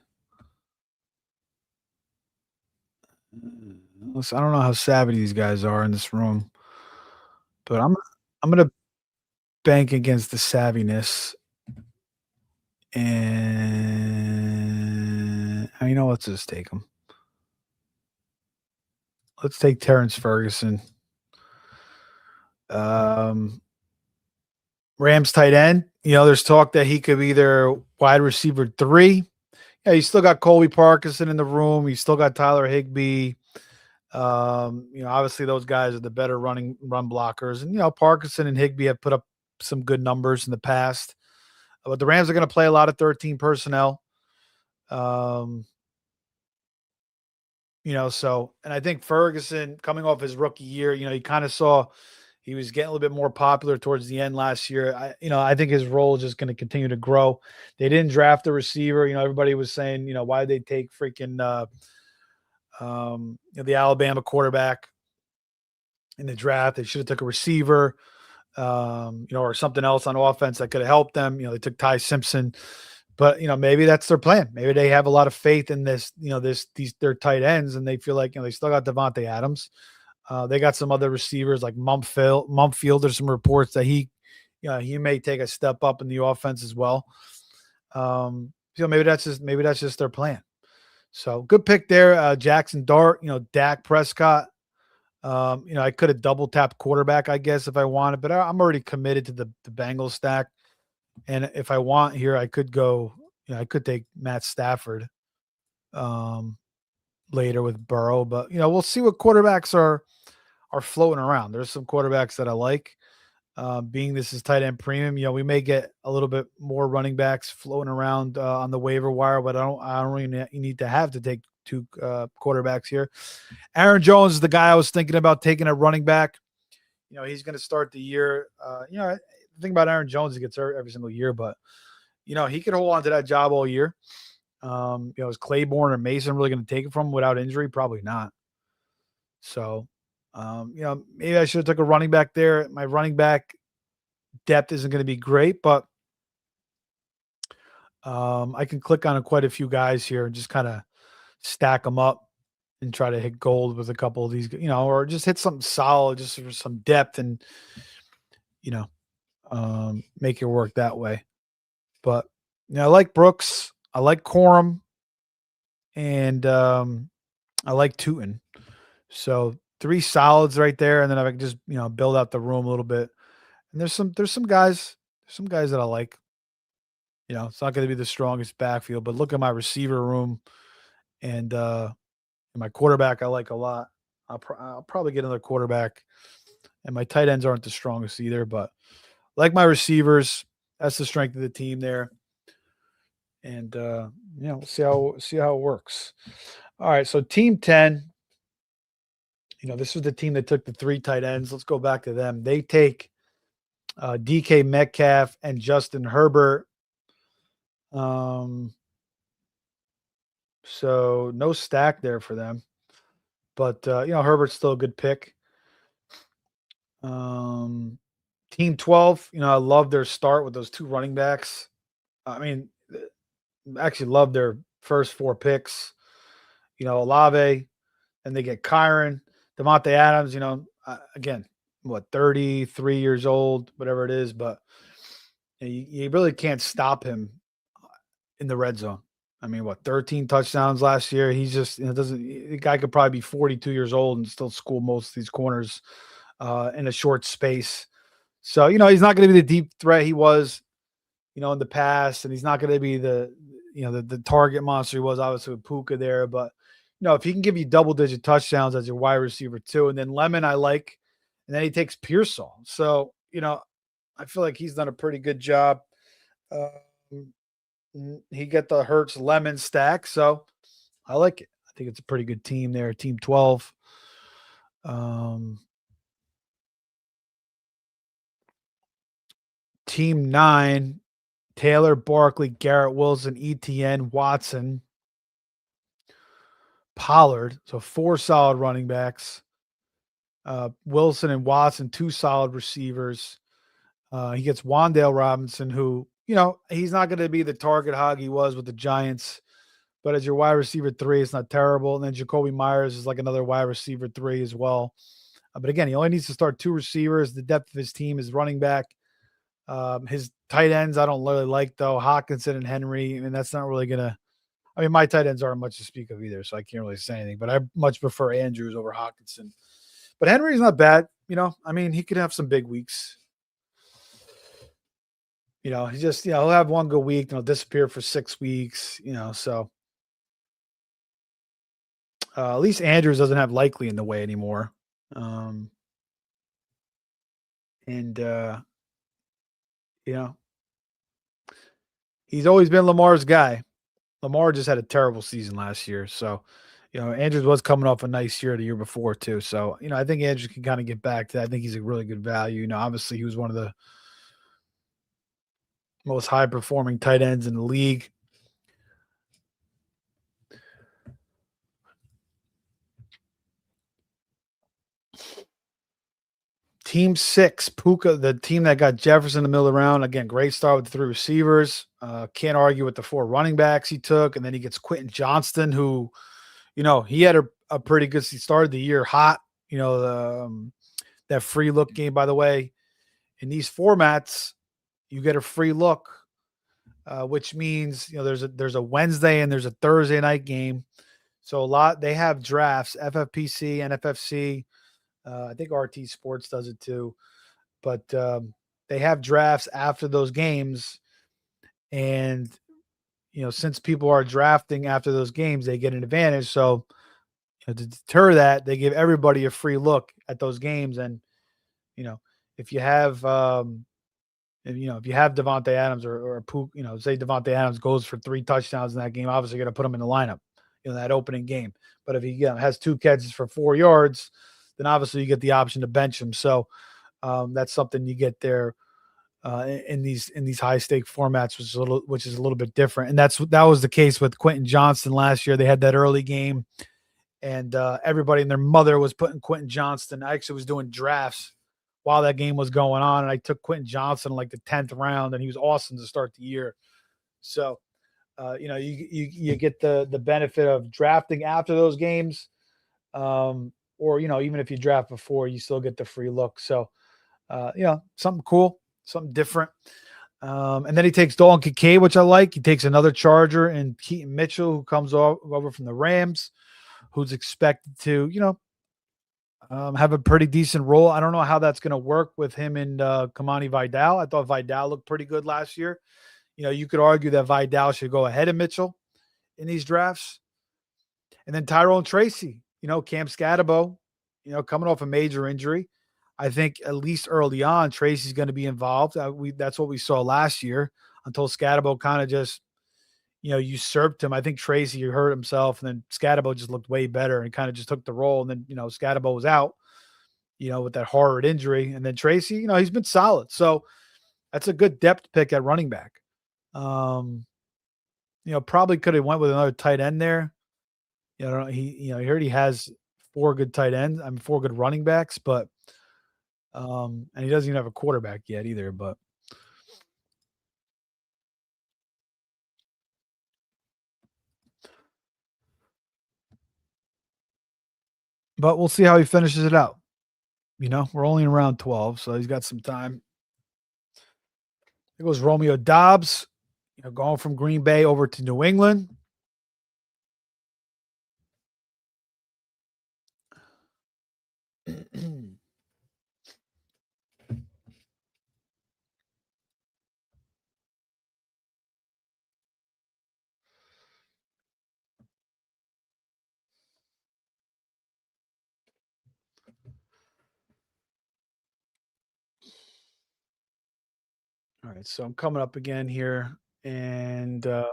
Listen, I don't know how savvy these guys are in this room, but I'm gonna bank against the savviness. And let's just take him. Let's take Terrence Ferguson. Rams tight end. There's talk that he could be their wide receiver 3. Yeah, you still got Colby Parkinson in the room. You still got Tyler Higbee. Obviously those guys are the better run blockers. And Parkinson and Higbee have put up some good numbers in the past. But the Rams are going to play a lot of 13 personnel. And I think Ferguson coming off his rookie year, you kind of saw he was getting a little bit more popular towards the end last year. I think his role is just going to continue to grow. They didn't draft a receiver. Everybody was saying, why did they take freaking the Alabama quarterback in the draft? They should have took a receiver, or something else on offense that could have helped them. They took Ty Simpson, but maybe that's their plan. Maybe they have a lot of faith in this, these their tight ends, and they feel like they still got Devontae Adams. They got some other receivers like Mumpfield. There's some reports that he may take a step up in the offense as well. Maybe that's just their plan. So good pick there, Jackson Dart. Dak Prescott. I could have double tapped quarterback, I guess, if I wanted, but I'm already committed to the Bengals stack. And if I want here, I could go. I could take Matt Stafford later with Burrow, but we'll see what quarterbacks are floating around. There's some quarterbacks that I like. Being this is tight end premium, we may get a little bit more running backs floating around on the waiver wire, but I don't really need to have to take two quarterbacks here. Aaron Jones is the guy I was thinking about taking a running back. He's going to start the year. The thing about Aaron Jones, he gets hurt every single year, but he could hold on to that job all year. Is Claiborne or Mason really going to take it from him without injury? Probably not. So, maybe I should have took a running back there. My running back depth isn't going to be great, but I can click on quite a few guys here and just kind of stack them up and try to hit gold with a couple of these, or just hit something solid just for some depth and, make it work that way. But, I like Brooks. I like Corum. And I like Tootin. So 3 solids right there. And then I can just, build out the room a little bit. And there's some guys that I like. It's not going to be the strongest backfield, but look at my receiver room and my quarterback I like a lot. I'll probably get another quarterback. And my tight ends aren't the strongest either, but like my receivers, that's the strength of the team there. And we'll see how it works. All right, so team 10. This was the team that took the 3 tight ends. Let's go back to them. They take DK Metcalf and Justin Herbert. So no stack there for them. But Herbert's still a good pick. Team 12, I love their start with those 2 running backs. I mean, actually love their first 4 picks. Olave, and they get Kyron, Devontae Adams. Again, what 33 years old, whatever it is, but you really can't stop him in the red zone. I mean, what 13 touchdowns last year? He's just doesn't. The guy could probably be 42 years old and still school most of these corners in a short space. So he's not going to be the deep threat he was, in the past, and he's not going to be the target monster he was obviously with Puka there. But if he can give you double digit touchdowns as your wide receiver too, and then Lemon I like, and then he takes Pearsall. So I feel like he's done a pretty good job. Um, he got the Hurts Lemon stack, so I like it. I think it's a pretty good team there, Team 12. Um, Team 9, Taylor, Barkley, Garrett Wilson, ETN, Watson, Pollard. So 4 solid running backs. Wilson and Watson, 2 solid receivers. He gets Wandale Robinson, who, he's not going to be the target hog he was with the Giants. But as your wide receiver 3, it's not terrible. And then Jacoby Myers is like another wide receiver 3 as well. But again, he only needs to start 2 receivers. The depth of his team is running back. His tight ends, I don't really like, though. Hawkinson and Henry. I mean, that's not really going to. I mean, my tight ends aren't much to speak of either, so I can't really say anything. But I much prefer Andrews over Hawkinson. But Henry's not bad. I mean, he could have some big weeks. He just, he'll have one good week and he'll disappear for 6 weeks, so. At least Andrews doesn't have Likely in the way anymore. Um, and, you know, he's always been Lamar's guy. Lamar just had a terrible season last year. So, Andrews was coming off a nice year the year before, too. So, I think Andrews can kind of get back to that. I think he's a really good value. Obviously, he was one of the most high performing tight ends in the league. Team 6, Puka, the team that got Jefferson in the middle of the round. Again, great start with the 3 receivers. Can't argue with the 4 running backs he took. And then he gets Quentin Johnston, who, he had a pretty good, he started the year hot. That free look game, by the way, in these formats, you get a free look, which means, there's a Wednesday and there's a Thursday night game. So they have drafts, FFPC, NFFC. I think RT Sports does it too, but they have drafts after those games, and since people are drafting after those games, they get an advantage. So to deter that, they give everybody a free look at those games, and if you have if you have Devontae Adams or Pook, say Devontae Adams goes for 3 touchdowns in that game, obviously you're going to put him in the lineup, that opening game. But if he has 2 catches for 4 yards, then obviously you get the option to bench him. So that's something you get there in these high stake formats, which is a little bit different. And that was the case with Quentin Johnston last year. They had that early game, and everybody and their mother was putting Quentin Johnston. I actually was doing drafts while that game was going on, and I took Quentin Johnston like the 10th round, and he was awesome to start the year. So you get the benefit of drafting after those games. Or even if you draft before, you still get the free look. So something cool, something different. And then he takes Dalton Kincaid, which I like. He takes another Charger and Keaton Mitchell, who comes over from the Rams, who's expected to have a pretty decent role. I don't know how that's going to work with him and Kamani Vidal. I thought Vidal looked pretty good last year. You could argue that Vidal should go ahead of Mitchell in these drafts. And then Tyrone Tracy, Cam Scatabo, coming off a major injury. I think at least early on, Tracy's going to be involved. That's what we saw last year until Scatabo kind of just, usurped him. I think Tracy hurt himself, and then Scatabo just looked way better and kind of just took the role. And then, Scatabo was out, with that horrid injury. And then Tracy, he's been solid. So that's a good depth pick at running back. Probably could have went with another tight end there. He heard he has 4 good tight ends. 4 good running backs, but and he doesn't even have a quarterback yet either. But but we'll see how he finishes it out. We're only in round 12, so he's got some time. There goes Romeo Dobbs, going from Green Bay over to New England. All right, so I'm coming up again here, and you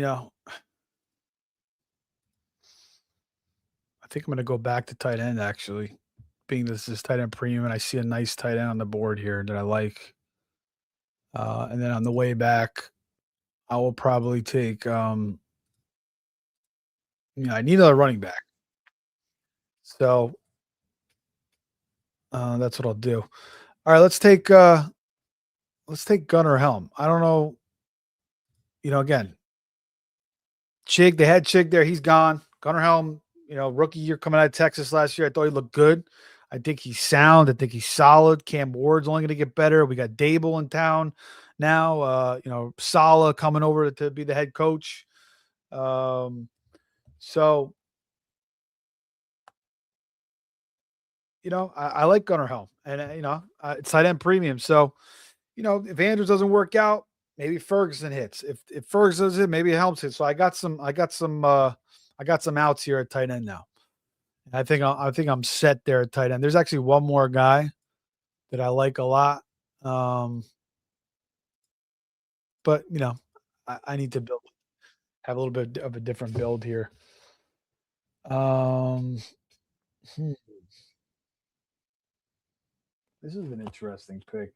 know, I think I'm going to go back to tight end actually, being this is tight end premium, and I see a nice tight end on the board here that I like. And then on the way back, I will probably take. I need another running back, so that's what I'll do. All right, let's take Gunnar Helm. I don't know. Again, Chig, they had Chig there. He's gone. Gunnar Helm, rookie year coming out of Texas last year. I thought he looked good. I think he's sound. I think he's solid. Cam Ward's only going to get better. We got Dable in town now. Sala coming over to be the head coach. So I like Gunnar Helm, and it's tight end premium. So if Andrews doesn't work out, maybe Ferguson hits. If Ferguson does it, maybe it helps it. So I got some outs here at tight end now. And I think I'm set there at tight end. There's actually one more guy that I like a lot. But I need to have a little bit of a different build here. Um, hmm, this is an interesting pick.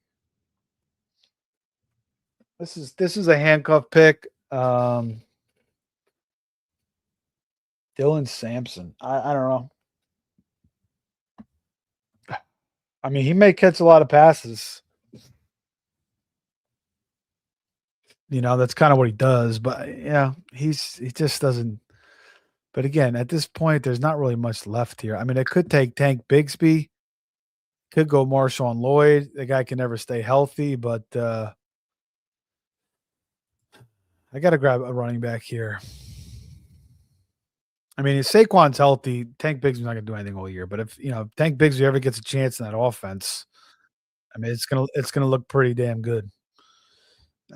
This is a handcuff pick. Dylan Sampson. I don't know. I mean, he may catch a lot of passes. That's kind of what he does. But yeah, he just doesn't. But again, at this point, there's not really much left here. I mean, it could take Tank Bigsby, could go Marshawn Lloyd. The guy can never stay healthy, but I got to grab a running back here. I mean, if Saquon's healthy, Tank Bigsby's not going to do anything all year. But if Tank Bigsby ever gets a chance in that offense, I mean, it's gonna look pretty damn good.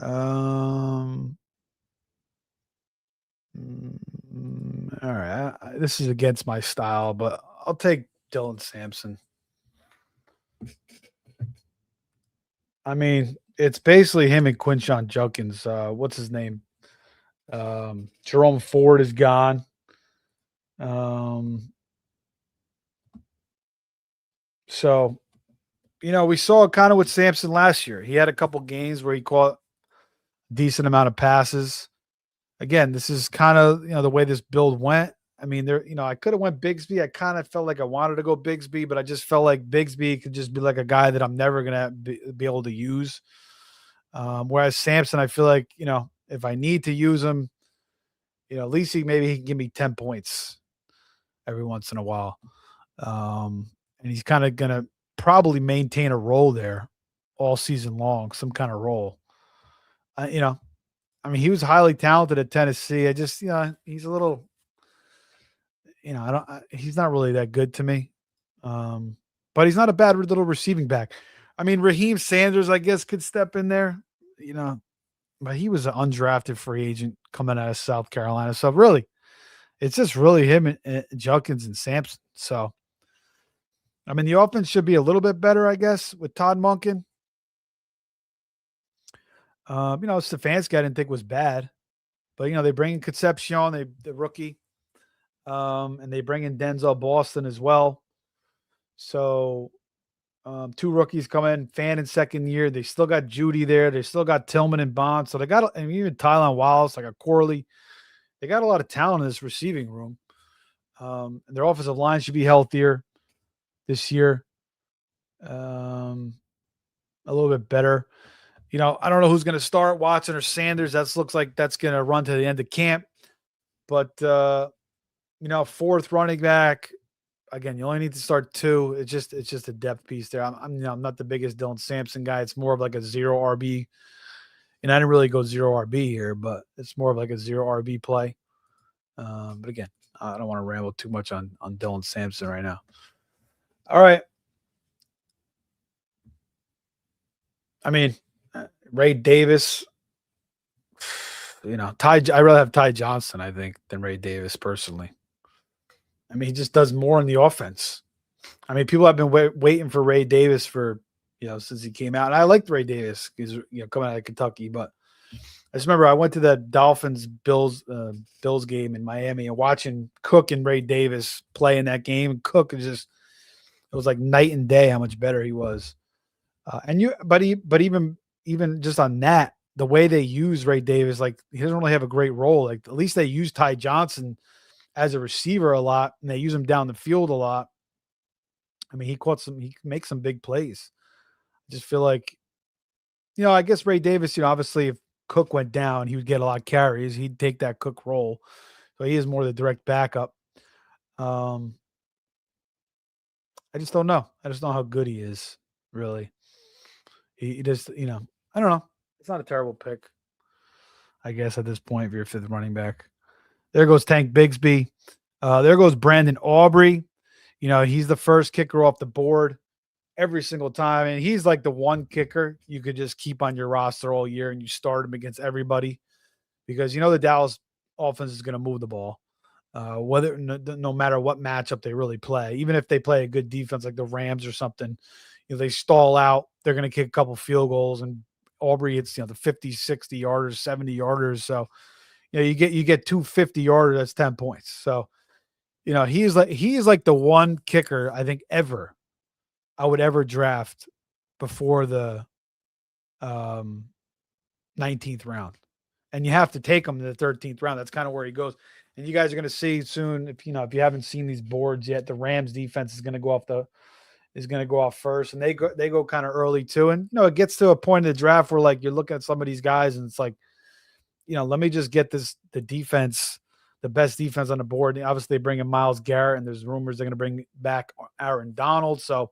Um, all right. This is against my style, but I'll take Dylan Sampson. I mean, it's basically him and Quinshon Judkins. What's his name? Jerome Ford is gone. So we saw kind of with Sampson last year. He had a couple games where he caught a decent amount of passes. Again, this is kind of the way this build went. I mean, I could have went Bigsby. I kind of felt like I wanted to go Bigsby, but I just felt like Bigsby could just be like a guy that I'm never gonna be able to use. Whereas Sampson, I feel like if I need to use him, at least maybe he can give me 10 points every once in a while. And he's kind of gonna probably maintain a role there all season long, some kind of role. I mean, he was highly talented at Tennessee. I just, he's a little, he's not really that good to me. But he's not a bad little receiving back. I mean, Raheem Sanders, I guess, could step in there, but he was an undrafted free agent coming out of South Carolina. So really, it's just really him and Judkins and Sampson. So, I mean, the offense should be a little bit better, I guess, with Todd Monken. Stefanski I didn't think was bad, but they bring in Concepcion, the rookie, and they bring in Denzel Boston as well. So, two rookies come in, Fan in second year. They still got Judy there. They still got Tillman and Bond. So they got, and even Tylan Wallace, like a Corley. They got a lot of talent in this receiving room. Their offensive line should be healthier this year. A little bit better. I don't know who's going to start, Watson or Sanders. That looks like that's going to run to the end of camp. But fourth running back. Again, you only need to start two. It's just a depth piece there. I'm not the biggest Dylan Sampson guy. It's more of like a zero RB, and I didn't really go zero RB here, but it's more of like a zero RB play. But again, I don't want to ramble too much on Dylan Sampson right now. All right. I mean, Ray Davis. I'd rather have Ty Johnson, I think, than Ray Davis personally. I mean, he just does more in the offense. I mean, people have been waiting for Ray Davis for since he came out, and I liked Ray Davis. He's coming out of Kentucky, but I just remember I went to the Dolphins Bills game in Miami and watching Cook and Ray Davis play in that game. Cook is it was like night and day how much better he was. But even just on that, the way they use Ray Davis, like he doesn't really have a great role. Like at least they use Ty Johnson as a receiver a lot, and they use him down the field a lot. I mean, he makes some big plays. I just feel like, I guess Ray Davis, obviously if Cook went down, he would get a lot of carries. He'd take that Cook role. So he is more the direct backup. I just don't know. I just don't know how good he is, really. He just, I don't know. It's not a terrible pick, I guess, at this point if you're a fifth running back. There goes Tank Bigsby. There goes Brandon Aubrey. He's the first kicker off the board every single time. And he's like the one kicker you could just keep on your roster all year and you start him against everybody because the Dallas offense is going to move the ball. No matter what matchup they really play, even if they play a good defense like the Rams or something, they stall out, they're going to kick a couple field goals, and Aubrey hits the 50, 60 yarders, 70 yarders. So you get 250 yarders, that's 10 points. So he is like the one kicker I think I would ever draft before the 19th round. And you have to take him in the 13th round. That's kind of where he goes. And you guys are going to see soon, if you haven't seen these boards yet, the Rams defense is going to go off first, and they go kind of early too. And it gets to a point in the draft where like you're looking at some of these guys and it's like, let me just get the defense, the best defense on the board. And obviously they bring in Myles Garrett, and there's rumors they're going to bring back Aaron Donald. So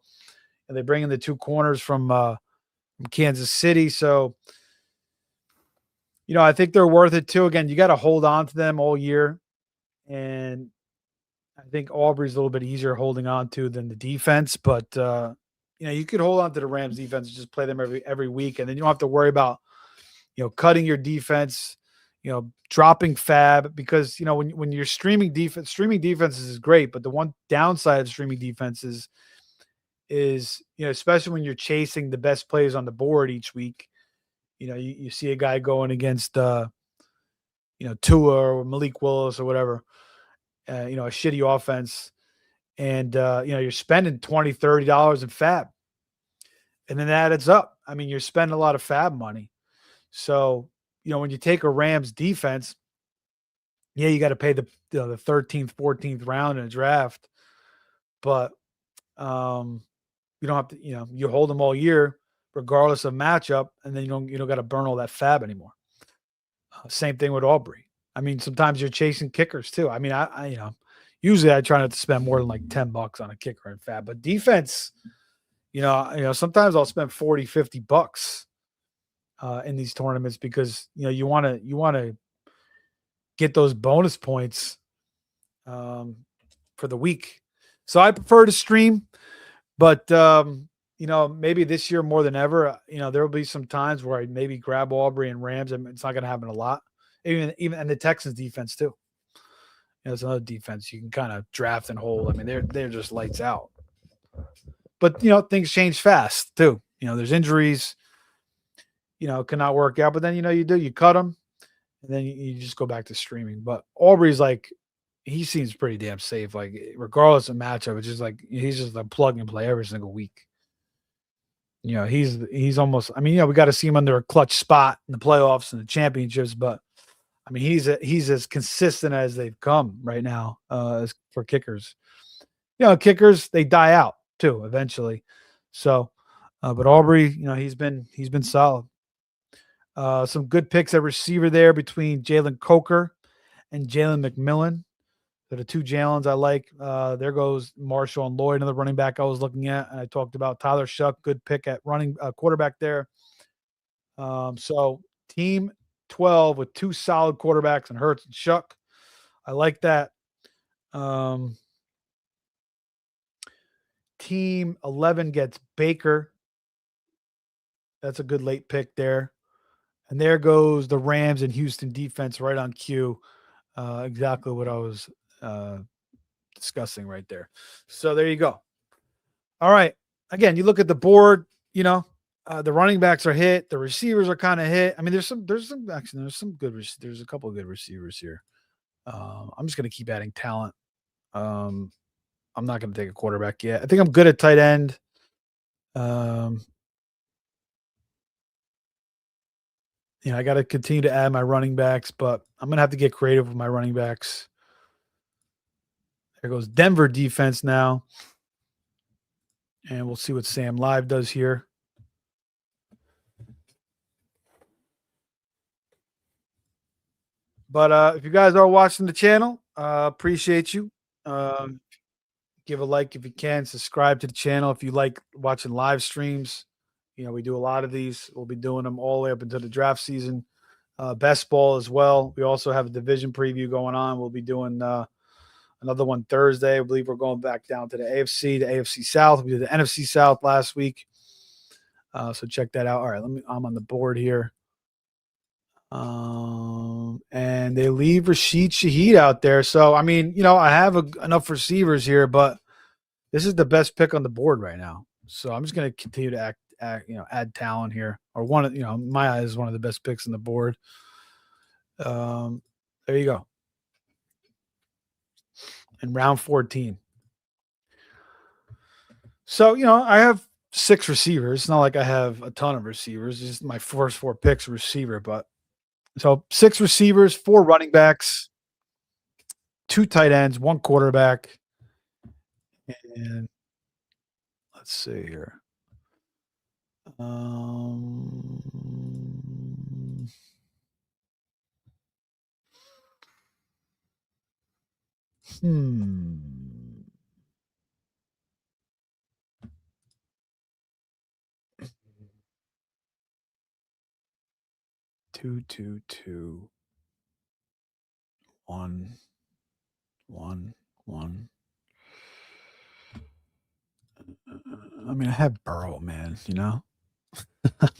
they bring in the two corners from Kansas City. So I think they're worth it too. Again, you got to hold on to them all year. And I think Aubrey's a little bit easier holding on to than the defense, but you could hold on to the Rams defense and just play them every week. And then you don't have to worry about, cutting your defense, dropping fab, because, when you're streaming defenses is great, but the one downside of streaming defenses is, especially when you're chasing the best players on the board each week, you see a guy going against, Tua or Malik Willis or whatever, a shitty offense, and, you're spending $20, $30 in fab, and then that adds up. I mean, you're spending a lot of fab money. So, when you take a Rams defense, you got to pay the 13th, 14th round in a draft, but you don't have to, you hold them all year regardless of matchup, and then you don't got to burn all that fab anymore. Same thing with Aubrey. I mean, sometimes you're chasing kickers too. I mean, I usually I try not to spend more than like $10 on a kicker in fab, but defense, sometimes I'll spend $40, $50 in these tournaments because, you want to get those bonus points for the week. So I prefer to stream, but maybe this year more than ever, there will be some times where I maybe grab Aubrey and Rams, and it's not going to happen a lot. Even and the Texans defense too. It's another defense you can kind of draft and hold. I mean, they're just lights out. But things change fast too. There's injuries. Cannot work out. But then you cut them, and then you just go back to streaming. But Aubrey's like, he seems pretty damn safe. Like regardless of matchup, it's just like he's just a plug and play every single week. He's almost. I mean, we got to see him under a clutch spot in the playoffs and the championships, but. I mean, he's as consistent as they've come right now as for kickers. Kickers, they die out too eventually. So, but Aubrey, he's been solid. Some good picks at receiver there between Jalen Coker and Jalen McMillan. So the two Jalen's I like. There goes Marshall and Lloyd, another running back I was looking at. And I talked about Tyler Shuck, good pick at running quarterback there. So team 12 with two solid quarterbacks and Hurts and Shuck. I like that. Team 11 gets Baker. That's a good late pick there. And there goes the Rams and Houston defense right on cue. Exactly what I was discussing right there. So there you go. All right. Again, you look at the board, the running backs are hit, the receivers are kind of hit. I mean, there's some there's a couple of good receivers here. I'm just going to keep adding talent. I'm not going to take a quarterback yet. I think I'm good at tight end. I got to continue to add my running backs, but I'm going to have to get creative with my running backs. There goes Denver defense now. And we'll see what Sam Live does here. But if you guys are watching the channel, appreciate you. Give a like if you can. Subscribe to the channel if you like watching live streams. We do a lot of these. We'll be doing them all the way up until the draft season. Best ball as well. We also have a division preview going on. We'll be doing another one Thursday. I believe we're going back down to the AFC South. We did the NFC South last week. So check that out. All right, I'm on the board here. And they leave Rashid Shaheed out there. So, I mean, I have enough receivers here, but this is the best pick on the board right now. So I'm just going to continue to add talent here, or one of, in my eyes, one of the best picks on the board. There you go. In round 14. So, I have 6 receivers. It's not like I have a ton of receivers. It's just my first 4 picks receiver, but so 6 receivers, 4 running backs, 2 tight ends, 1 quarterback. And let's see here. Two, 1, 1, 1. I mean, I have Burrow, man. I'm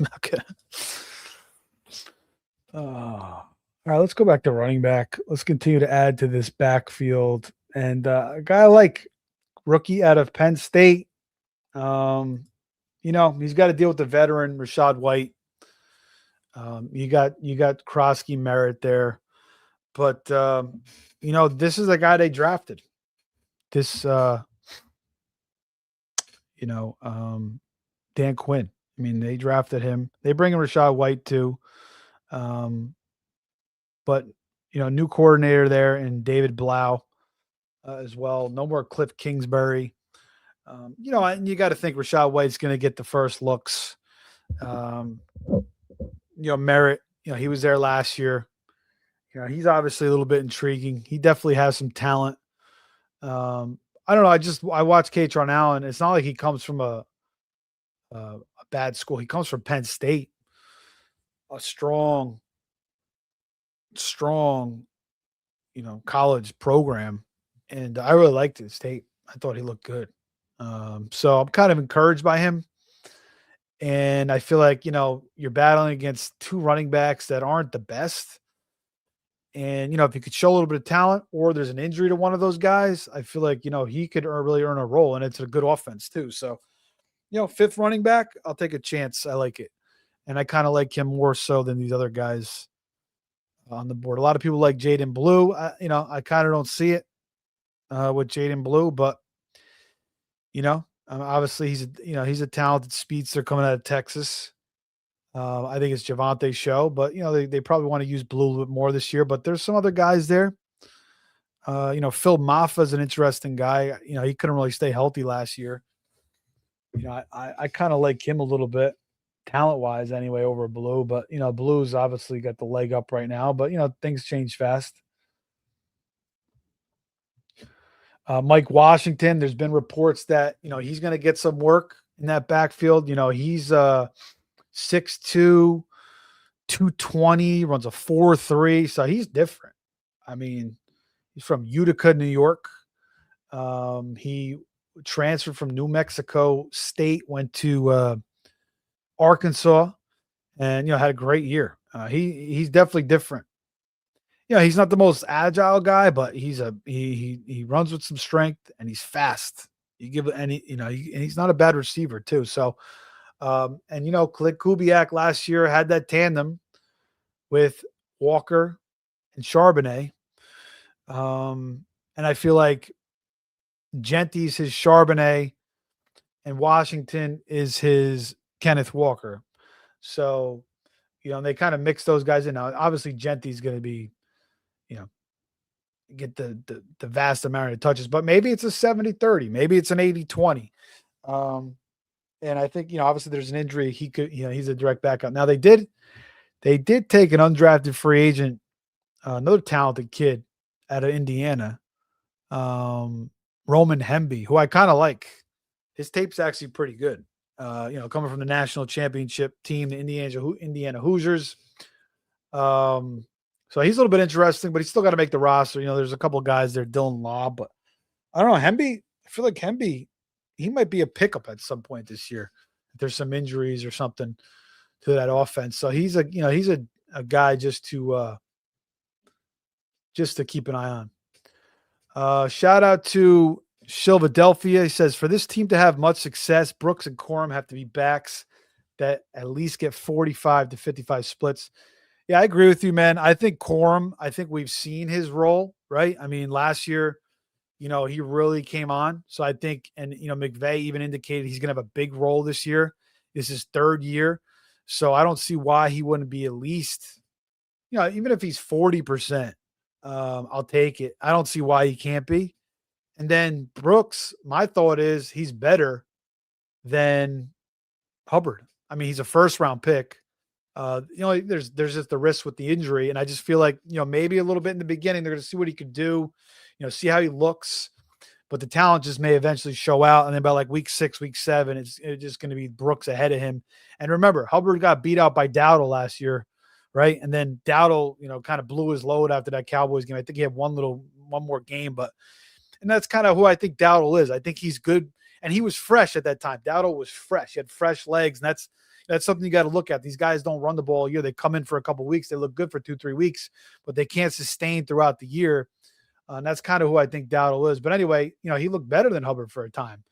not gonna. All right, let's go back to running back. Let's continue to add to this backfield. And a guy like rookie out of Penn State. He's got to deal with the veteran Rashad White. You got Krosky Merritt there, but this is a guy they drafted. This, Dan Quinn. I mean, they drafted him. They bring in Rashad White too, but new coordinator there and David Blau as well. No more Cliff Kingsbury. And you got to think Rashad White's going to get the first looks. Merritt, he was there last year. He's obviously a little bit intriguing. He definitely has some talent. I don't know. I watched Katron Allen. It's not like he comes from a bad school. He comes from Penn State, a strong, college program. And I really liked his tape. I thought he looked good. So I'm kind of encouraged by him. And I feel like, you're battling against 2 running backs that aren't the best. And, if you could show a little bit of talent or there's an injury to one of those guys, I feel like, he could really earn a role, and it's a good offense too. So, 5th running back, I'll take a chance. I like it. And I kind of like him more so than these other guys on the board. A lot of people like Jaden Blue. I kind of don't see it with Jaden Blue, but, obviously he's a talented speedster coming out of Texas. I think it's Javante's show, but they probably want to use Blue a little bit more this year. But there's some other guys there. Phil Maffa is an interesting guy. He couldn't really stay healthy last year. I kind of like him a little bit, talent wise anyway, over Blue. But Blue's obviously got the leg up right now. But things change fast. Mike Washington, there's been reports that, he's going to get some work in that backfield. He's 6'2", 220, runs a 4.3. So he's different. I mean, he's from Utica, New York. He transferred from New Mexico State, went to Arkansas, and had a great year. He's definitely different. He's not the most agile guy, but he runs with some strength and he's fast. You give any, and he's not a bad receiver too. So, and Khalid Kubiak last year had that tandem with Walker and Charbonnet. And I feel like Genty's his Charbonnet and Washington is his Kenneth Walker. So, they kind of mix those guys in. Now, obviously Genty's going to be, get the vast amount of touches, but maybe it's a 70-30, maybe it's an 80-20. And I think, obviously there's an injury. He could, he's a direct backup. Now they did take an undrafted free agent, another talented kid out of Indiana, Roman Hemby, who I kind of like. His tape's actually pretty good. Coming from the national championship team, the Indiana Hoosiers. So he's a little bit interesting, but he's still got to make the roster. There's a couple guys there, Dylan Law, but I don't know. Hemby, I feel like Hemby, he might be a pickup at some point this year. If there's some injuries or something to that offense. So he's a guy just to keep an eye on. Shout out to Philadelphia. He says, for this team to have much success, Brooks and Corum have to be backs that at least get 45 to 55 splits. Yeah, I agree with you, man. I think Corum, we've seen his role, right? I mean, last year, he really came on. So I think, and, McVay even indicated he's going to have a big role this year. This is his third year. So I don't see why he wouldn't be at least, even if he's 40%, I'll take it. I don't see why he can't be. And then Brooks, my thought is he's better than Hubbard. I mean, he's a first-round pick. There's just the risk with the injury. And I just feel like, maybe a little bit in the beginning, they're going to see what he could do, see how he looks, but the talent just may eventually show out. And then by like week 6, week 7, it's just going to be Brooks ahead of him. And remember, Hubbard got beat out by Dowdle last year, right? And then Dowdle, kind of blew his load after that Cowboys game. I think he had one more game, and that's kind of who I think Dowdle is. I think he's good. And he was fresh at that time. Dowdle was fresh. He had fresh legs. And that's something you got to look at. These guys don't run the ball all year. They come in for a couple of weeks. They look good for 2-3 weeks, but they can't sustain throughout the year. And that's kind of who I think Dowdle is. But anyway, he looked better than Hubbard for a time.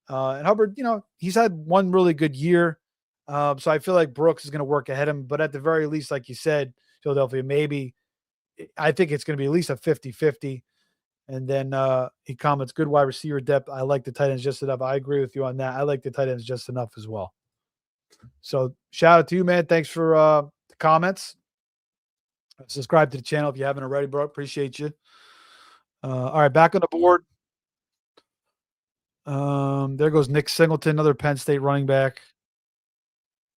And Hubbard, he's had one really good year. So I feel like Brooks is going to work ahead of him. But at the very least, like you said, Philadelphia, maybe I think it's going to be at least a 50-50. And then he comments, good wide receiver depth. I like the tight ends just enough. I agree with you on that. I like the tight ends just enough as well. So shout out to you, man. Thanks for the comments. Subscribe to the channel if you haven't already, bro. Appreciate you. All right, back on the board. There goes Nick Singleton, another Penn State running back.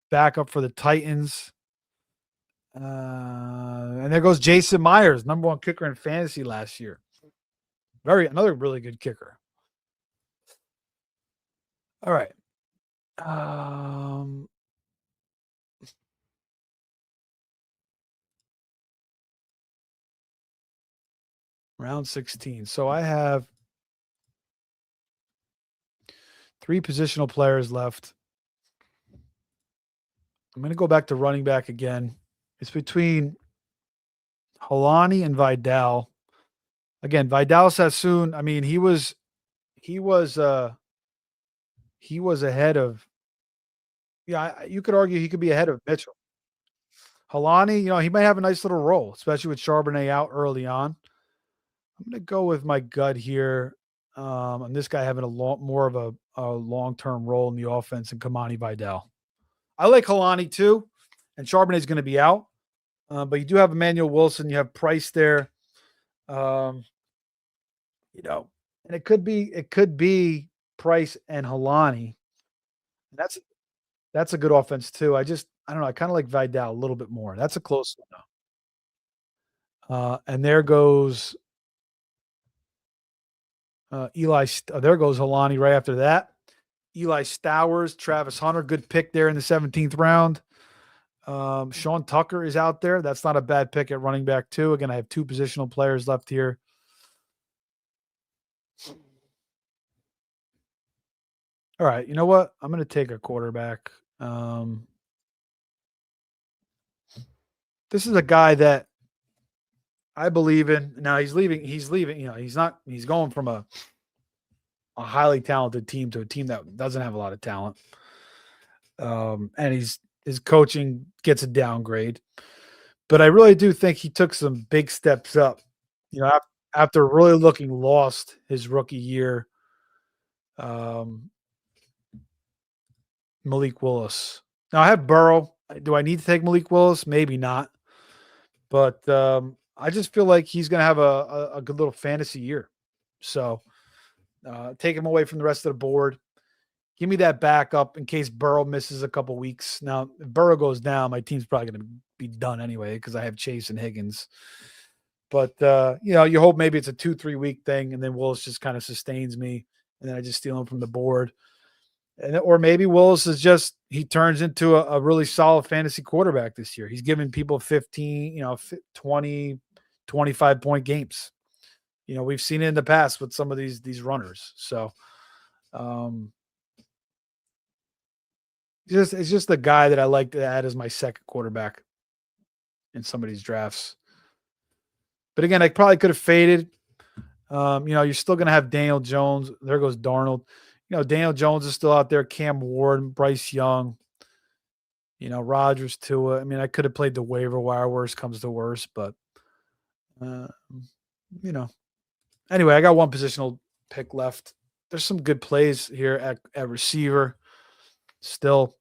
Backup for the Titans. And there goes Jason Myers, number 1 kicker in fantasy last year. Another really good kicker. All right. Round 16. So I have 3 positional players left. I'm going to go back to running back again. It's between Holani and Vidal. Again, Vidal Sassoon, I mean, he was ahead of, you could argue he could be ahead of Mitchell. Holani, he might have a nice little role, especially with Charbonnet out early on. I'm going to go with my gut here. And this guy having a lot more of a long-term role in the offense than Kamani Vidal. I like Holani too, and Charbonnet is going to be out. But you do have Emmanuel Wilson. You have Price there. And it could be Price and Holani. That's a good offense too. I don't know. I kind of like Vidal a little bit more. That's a close one though. And there goes There goes Helani right after that. Eli Stowers, Travis Hunter, good pick there in the 17th round. Sean Tucker is out there. That's not a bad pick at running back too. Again, I have 2 positional players left here. All right, you know what? I'm going to take a quarterback. This is a guy that I believe in. Now he's leaving. You know, he's going from a highly talented team to a team that doesn't have a lot of talent. And his coaching gets a downgrade. But I really do think he took some big steps up. You know, after really looking lost his rookie year. Malik Willis. Now I have Burrow. Do I need to take Malik Willis? Maybe not. But I just feel like he's going to have a good little fantasy year. So take him away from the rest of the board. Give me that backup in case Burrow misses a couple weeks. Now, if Burrow goes down, my team's probably going to be done anyway because I have Chase and Higgins. But, you know, you hope maybe it's a 2-3 week thing and then Willis just kind of sustains me and then I just steal him from the board. Or maybe Willis is just he turns into a really solid fantasy quarterback this year. He's giving people 15, 20, 25 point games. You know, we've seen it in the past with some of these runners. So it's just the guy that I like to add as my second quarterback in some of these drafts. But again, I probably could have faded. You're still going to have Daniel Jones. There goes Darnold. Daniel Jones is still out there. Cam Ward, Bryce Young, Rodgers, Tua. I mean, I could have played the waiver wire worst comes to worst, but, Anyway, I got one positional pick left. There's some good plays here at receiver. Still,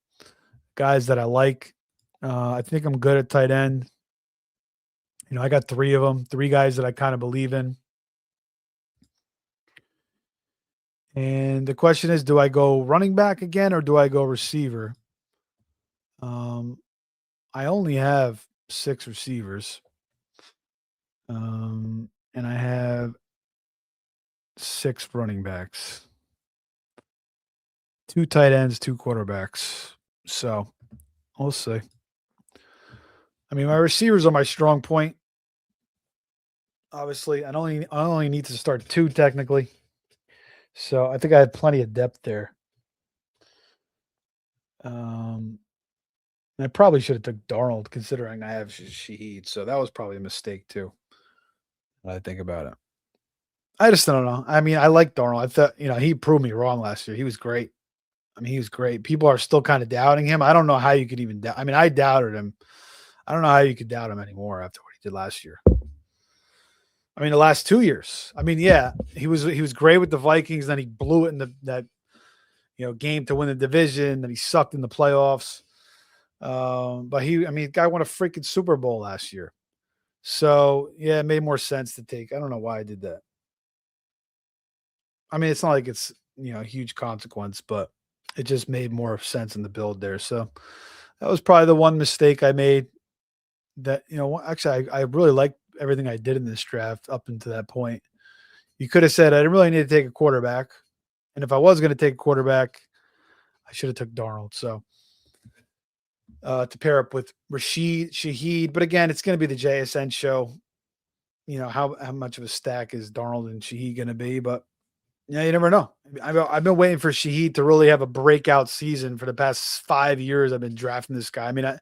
guys that I like. I think I'm good at tight end. I got 3 of them, 3 guys that I kind of believe in. And the question is, do I go running back again or do I go receiver? I only have 6 receivers. And I have 6 running backs. 2 tight ends, 2 quarterbacks. So we'll see. I mean, my receivers are my strong point. Obviously, I only need to start 2 technically. So I think I had plenty of depth there. And I probably should have took Darnold considering I have Shaheed. So that was probably a mistake too. When I think about it. I just don't know. I mean, I like Darnold. I thought, he proved me wrong last year. He was great. I mean, he was great. People are still kind of doubting him. I don't know how you could even doubt. I mean, I doubted him. I don't know how you could doubt him anymore after what he did last year. I mean, the last 2 years. I mean, yeah, he was great with the Vikings. Then he blew it in that game to win the division. Then he sucked in the playoffs. But the guy won a freaking Super Bowl last year. So yeah, it made more sense to take. I don't know why I did that. I mean, it's not like it's a huge consequence, but it just made more sense in the build there. So that was probably the one mistake I made. That actually, I really liked everything I did in this draft up until that point. You could have said I didn't really need to take a quarterback, and if I was going to take a quarterback, I should have took Darnold. So to pair up with Shaheed, but again, it's going to be the JSN show. How much of a stack is Darnold and Shaheed going to be? But yeah, you never know. I've been waiting for Shaheed to really have a breakout season for the past 5 years. I've been drafting this guy. I mean,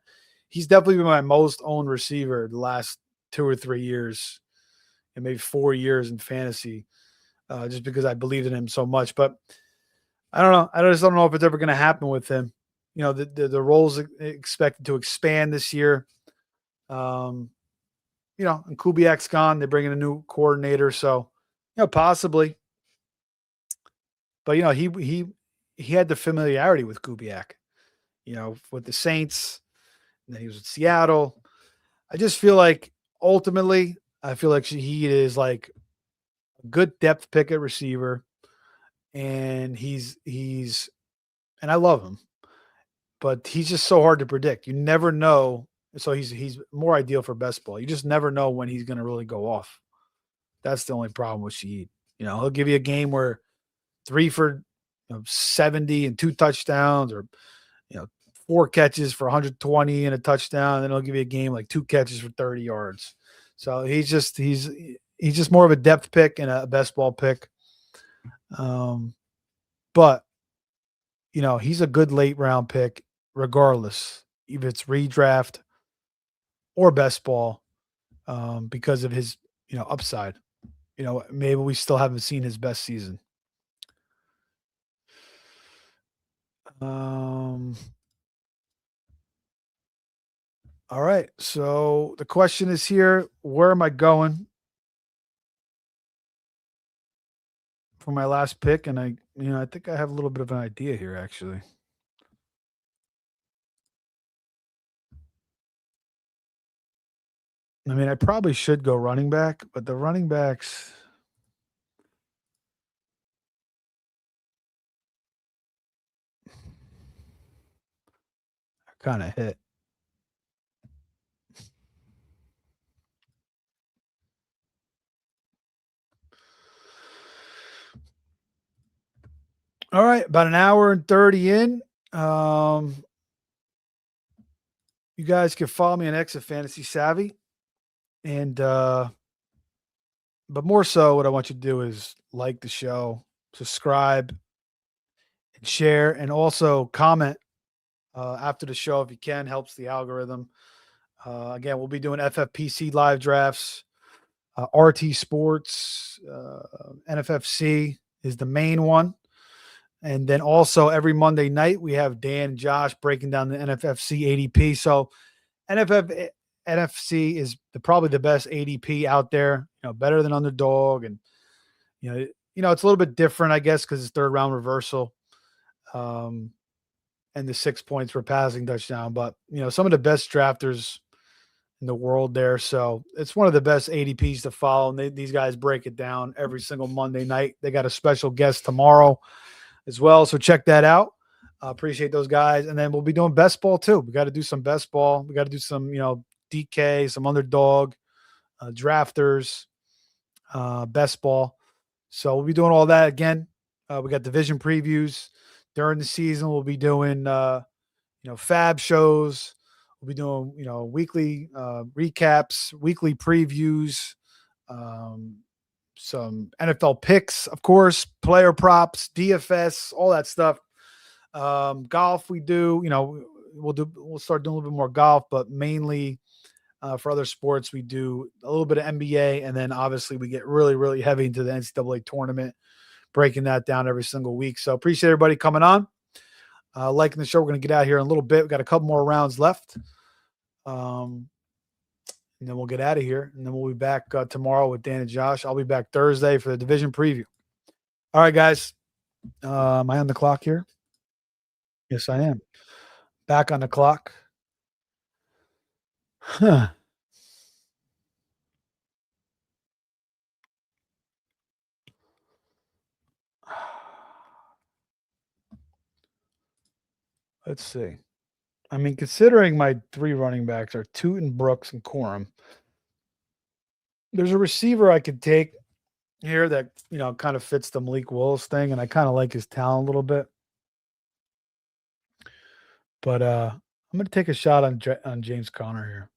he's definitely been my most owned receiver the last 2 or 3 years and maybe 4 years in fantasy, just because I believed in him so much. But I don't know. I just don't know if it's ever going to happen with him. The role's expected to expand this year. And Kubiak's gone. They're bringing a new coordinator. So, possibly. But, he had the familiarity with Kubiak, with the Saints. And then he was with Seattle. I just feel like ultimately, Shaheed is like a good depth pick at receiver. And and I love him, but he's just so hard to predict. You never know. So he's more ideal for best ball. You just never know when he's going to really go off. That's the only problem with Shaheed. He'll give you a game where 3 for 70 and 2 touchdowns, or 4 catches for 120 and a touchdown. And then he'll give you a game like 2 catches for 30 yards. So he's just more of a depth pick and a best ball pick. But he's a good late round pick regardless, if it's redraft or best ball, because of his upside. Maybe we still haven't seen his best season. All right. So the question is here, where am I going for my last pick? And I think I have a little bit of an idea here, actually. I mean, I probably should go running back, but the running backs are kind of hit. All right, about an hour and 30 in. You guys can follow me on X at Fantasy Savvy. And but more so, what I want you to do is like the show, subscribe, and share, and also comment after the show if you can. Helps the algorithm. Again, we'll be doing FFPC live drafts, RT Sports, NFFC is the main one. And then also every Monday night, we have Dan and Josh breaking down the NFFC ADP. So NFC is probably the best ADP out there, better than Underdog. And, it's a little bit different, I guess, because it's third round reversal. And the 6 points for passing touchdown. But, some of the best drafters in the world there. So it's one of the best ADPs to follow. And these guys break it down every single Monday night. They got a special guest tomorrow as well. So check that out. Appreciate those guys. And then we'll be doing best ball too. We got to do some best ball. We got to do some, DK, some underdog, drafters, best ball. So we'll be doing all that again. We got division previews during the season. We'll be doing, fab shows. We'll be doing, weekly recaps, weekly previews, some NFL picks, of course, player props, DFS, all that stuff. Golf, we do, we'll start doing a little bit more golf, but mainly for other sports, we do a little bit of NBA. And then obviously we get really, really heavy into the NCAA tournament, breaking that down every single week. So appreciate everybody coming on, liking the show. We're going to get out here in a little bit. We got a couple more rounds left. And then we'll get out of here. And then we'll be back tomorrow with Dan and Josh. I'll be back Thursday for the division preview. All right, guys. Am I on the clock here? Yes, I am. Back on the clock. Huh. Let's see. I mean, considering my 3 running backs are Tootin, Brooks, and Corum, there's a receiver I could take here that, kind of fits the Malik Willis thing, and I kind of like his talent a little bit. But I'm going to take a shot on James Conner here.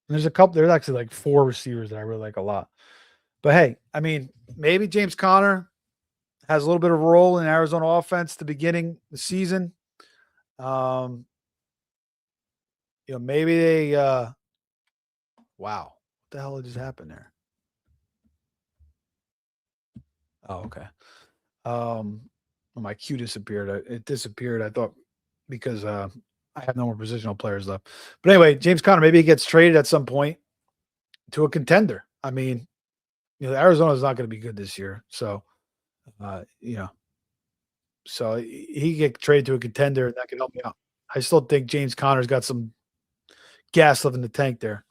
And there's actually like 4 receivers that I really like a lot. But hey, I mean, maybe James Conner has a little bit of a role in Arizona offense at the beginning of the season. Maybe they wow. What the hell just happened there? Oh, okay. My cue disappeared. It disappeared. I thought because I have no more positional players left. But anyway, James Conner, maybe he gets traded at some point to a contender. I mean, Arizona is not going to be good this year. So, so he get traded to a contender, and that can help me out. I still think James Conner's got some gas left in the tank there.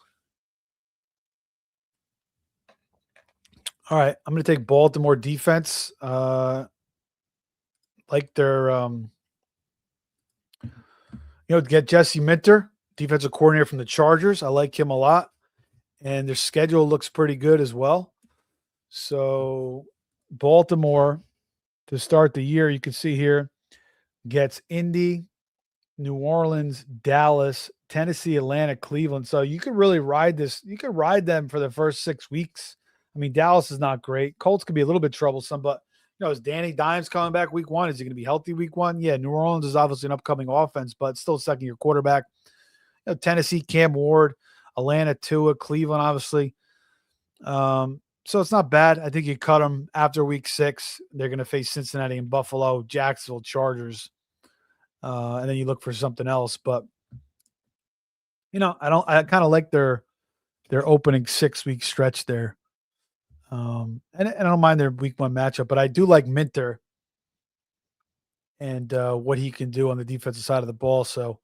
All right, I'm going to take Baltimore defense. Like their, get Jesse Minter, defensive coordinator from the Chargers. I like him a lot, and their schedule looks pretty good as well. So Baltimore to start the year, you can see here, gets Indy, New Orleans, Dallas, Tennessee, Atlanta, Cleveland. So you could really ride this. You could ride them for the first 6 weeks. I mean, Dallas is not great. Colts could be a little bit troublesome, but is Danny Dimes coming back week 1? Is he going to be healthy week 1? Yeah, New Orleans is obviously an upcoming offense, but still second-year quarterback. Tennessee, Cam Ward, Atlanta, Tua, Cleveland, obviously. So it's not bad. I think you cut them after week 6. They're going to face Cincinnati and Buffalo, Jacksonville, Chargers. And then you look for something else. But, I kind of like their opening 6-week stretch there. And I don't mind their week 1 matchup, but I do like Minter and what he can do on the defensive side of the ball. So,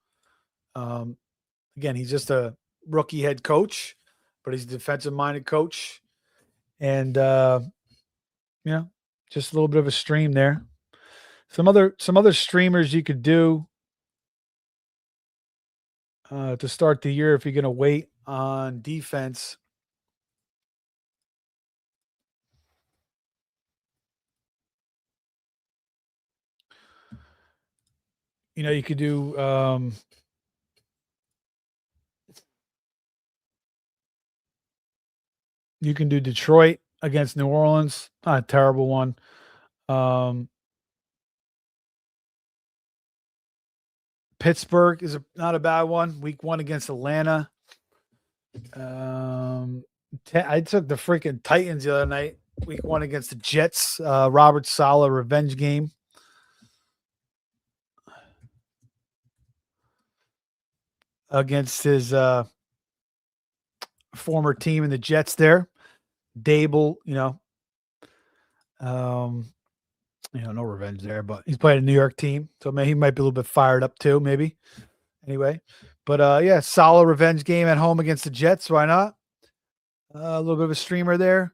again, he's just a rookie head coach, but he's a defensive-minded coach. And, just a little bit of a stream there. Some other streamers you could do to start the year if you're going to wait on defense. You could do you can do Detroit against New Orleans. Not a terrible one. Pittsburgh is not a bad one. Week 1 against Atlanta. I took the freaking Titans the other night. Week 1 against the Jets. Robert Saleh revenge game. Against his former team in the Jets there. Dable, no revenge there, but he's playing a New York team. So he might be a little bit fired up too, maybe. Anyway. But solid revenge game at home against the Jets. Why not? A little bit of a streamer there.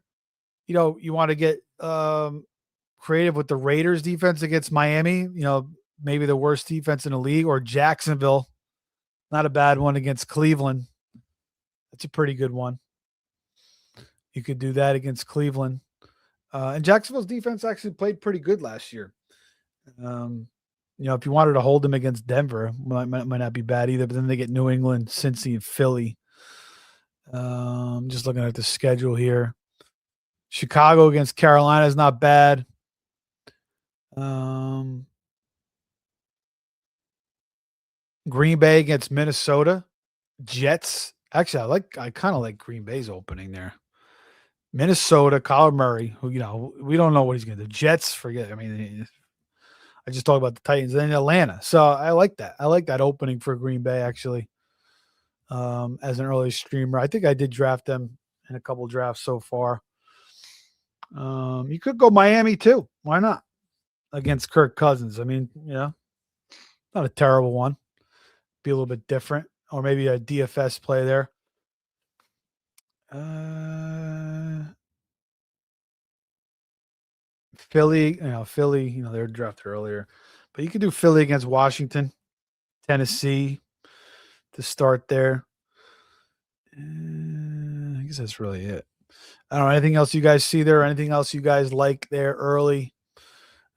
You want to get creative with the Raiders defense against Miami, maybe the worst defense in the league, or Jacksonville. Not a bad one against Cleveland. That's a pretty good one. You could do that against Cleveland. And Jacksonville's defense actually played pretty good last year. If you wanted to hold them against Denver, might not be bad either. But then they get New England, Cincy, and Philly. Just looking at the schedule here. Chicago against Carolina is not bad. Green Bay against Minnesota. Jets. Actually, I kind of like Green Bay's opening there. Minnesota, Kyler Murray, who, we don't know what he's going to do. Jets, forget. I mean, I just talked about the Titans. Then Atlanta. So I like that. I like that opening for Green Bay, actually, as an early streamer. I think I did draft them in a couple drafts so far. You could go Miami, too. Why not? Against Kirk Cousins. I mean, not a terrible one. Be a little bit different. Or maybe a DFS play there. Philly, they're drafted earlier. But you could do Philly against Washington, Tennessee to start there. I guess that's really it. I don't know. Anything else you guys see there? Anything else you guys like there early?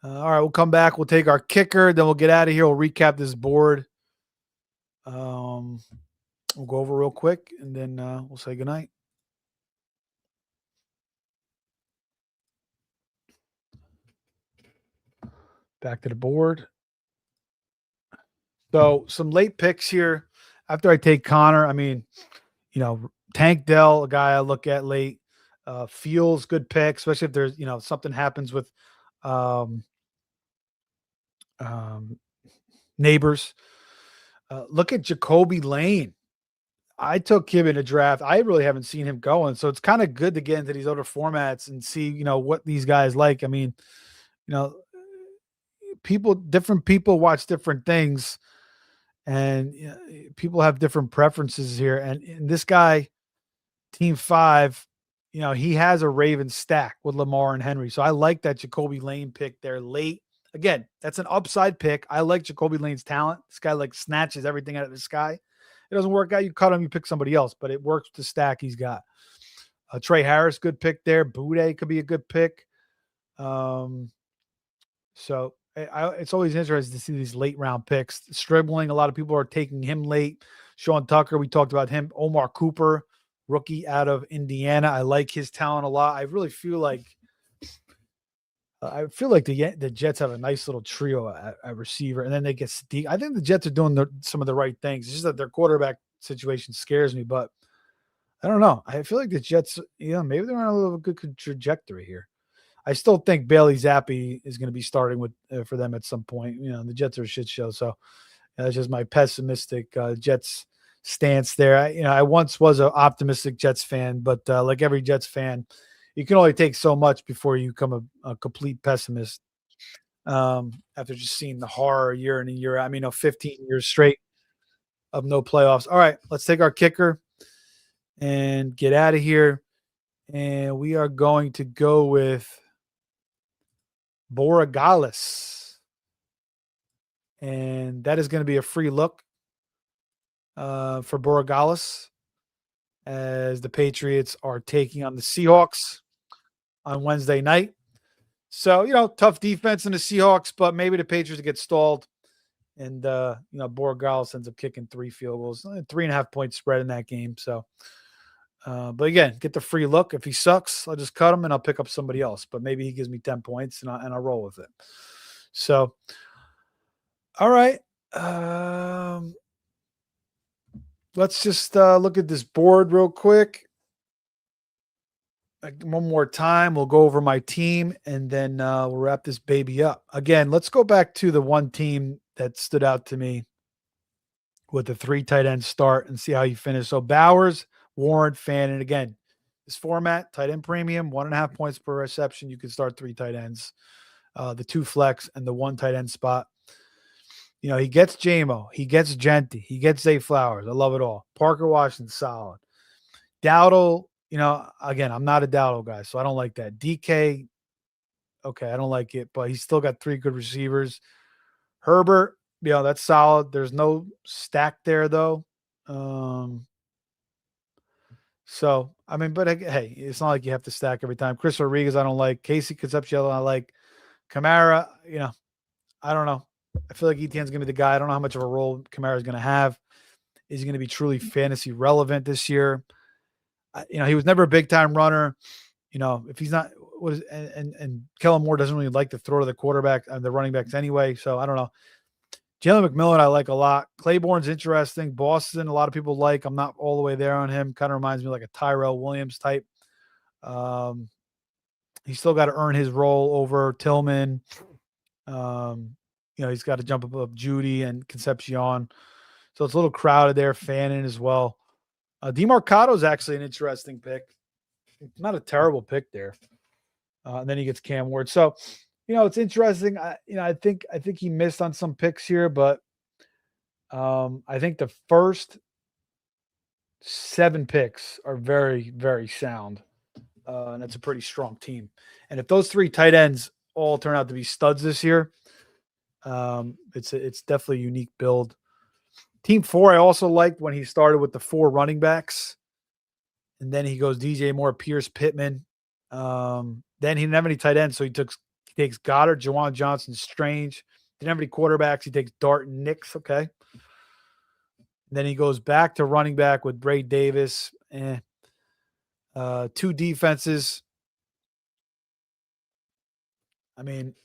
All right, we'll come back. We'll take our kicker. Then we'll get out of here. We'll recap this board. We'll go over real quick, and then we'll say goodnight. Back to the board. So some late picks here. After I take Connor, I mean, Tank Dell, a guy I look at late. Fields, good pick, especially if there's, something happens with Neighbors. Look at Jacoby Lane. I took him in a draft. I really haven't seen him going. So it's kind of good to get into these other formats and see, what these guys like. I mean, different people watch different things, and people have different preferences here. And this guy, Team 5, he has a Ravens stack with Lamar and Henry. So I like that Jacoby Lane pick there late. Again, that's an upside pick. I like Jacoby Lane's talent. This guy snatches everything out of the sky. It doesn't work out. You cut him, you pick somebody else, but it works with the stack he's got. Trey Harris, good pick there. Boudet could be a good pick. Um, so it's always interesting to see these late round picks. Stribling, a lot of people are taking him late. Sean Tucker, we talked about him. Omar Cooper, rookie out of Indiana. I like his talent a lot. I really feel like the Jets have a nice little trio at receiver, and then they get Sadiq. I think the Jets are doing some of the right things. It's just that their quarterback situation scares me, but I don't know. I feel like the Jets, maybe they're on a little good trajectory here. I still think Bailey Zappi is going to be starting with for them at some point. The Jets are a shit show, so that's just my pessimistic Jets stance there. I once was an optimistic Jets fan, but like every Jets fan, you can only take so much before you become a complete pessimist. After just seeing the horror year in and year out. 15 years straight of no playoffs. All right, let's take our kicker and get out of here. And we are going to go with Borregales. And that is going to be a free look for Borregales as the Patriots are taking on the Seahawks on Wednesday night. So, tough defense in the Seahawks, but maybe the Patriots get stalled. And, Borregales ends up kicking 3 field goals, 3.5 point spread in that game. So, but again, get the free look. If he sucks, I'll just cut him and I'll pick up somebody else. But maybe he gives me 10 points and I'll roll with it. So, all right. Let's just look at this board real quick. One more time. We'll go over my team and then we'll wrap this baby up. Again, let's go back to the one team that stood out to me with the 3 tight end start and see how you finish. So Bowers, Warren, Fannin. Again, this format, tight end premium, 1.5 points per reception. You can start 3 tight ends, the 2 flex and the 1 tight end spot. He gets JMO, he gets Genty, he gets Zay Flowers. I love it all. Parker Washington, solid. Dowdle, again, I'm not a Dowdle guy, so I don't like that. DK, okay, I don't like it, but he's still got 3 good receivers. Herbert, that's solid. There's no stack there, though. But hey, it's not like you have to stack every time. Chris Rodriguez, I don't like. Casey Concepcion, I like. Kamara, I don't know. I feel like Etienne's going to be the guy. I don't know how much of a role Kamara is going to have. Is he going to be truly fantasy relevant this year? He was never a big time runner. If he's not, and Kellen Moore doesn't really like to throw to the quarterback and the running backs anyway. So I don't know. Jalen McMillan, I like a lot. Claiborne's interesting. Boston, a lot of people like. I'm not all the way there on him. Kind of reminds me like a Tyrell Williams type. He's still got to earn his role over Tillman. He's got to jump above Judy and Concepcion. So it's a little crowded there. Fannin as well. DeMarcado is actually an interesting pick. Not a terrible pick there. And then he gets Cam Ward. So, it's interesting. I think he missed on some picks here, but I think the first 7 picks are very, very sound. And it's a pretty strong team. And if those 3 tight ends all turn out to be studs this year, it's definitely a unique build. Team 4, I also liked when he started with the 4 running backs. And then he goes DJ Moore, Pierce, Pittman. Then he didn't have any tight ends, so he takes Goddard, Jawan Johnson, Strange. Didn't have any quarterbacks. He takes Dart and Nix. Okay. Then he goes back to running back with Bray Davis. 2 defenses. Didn't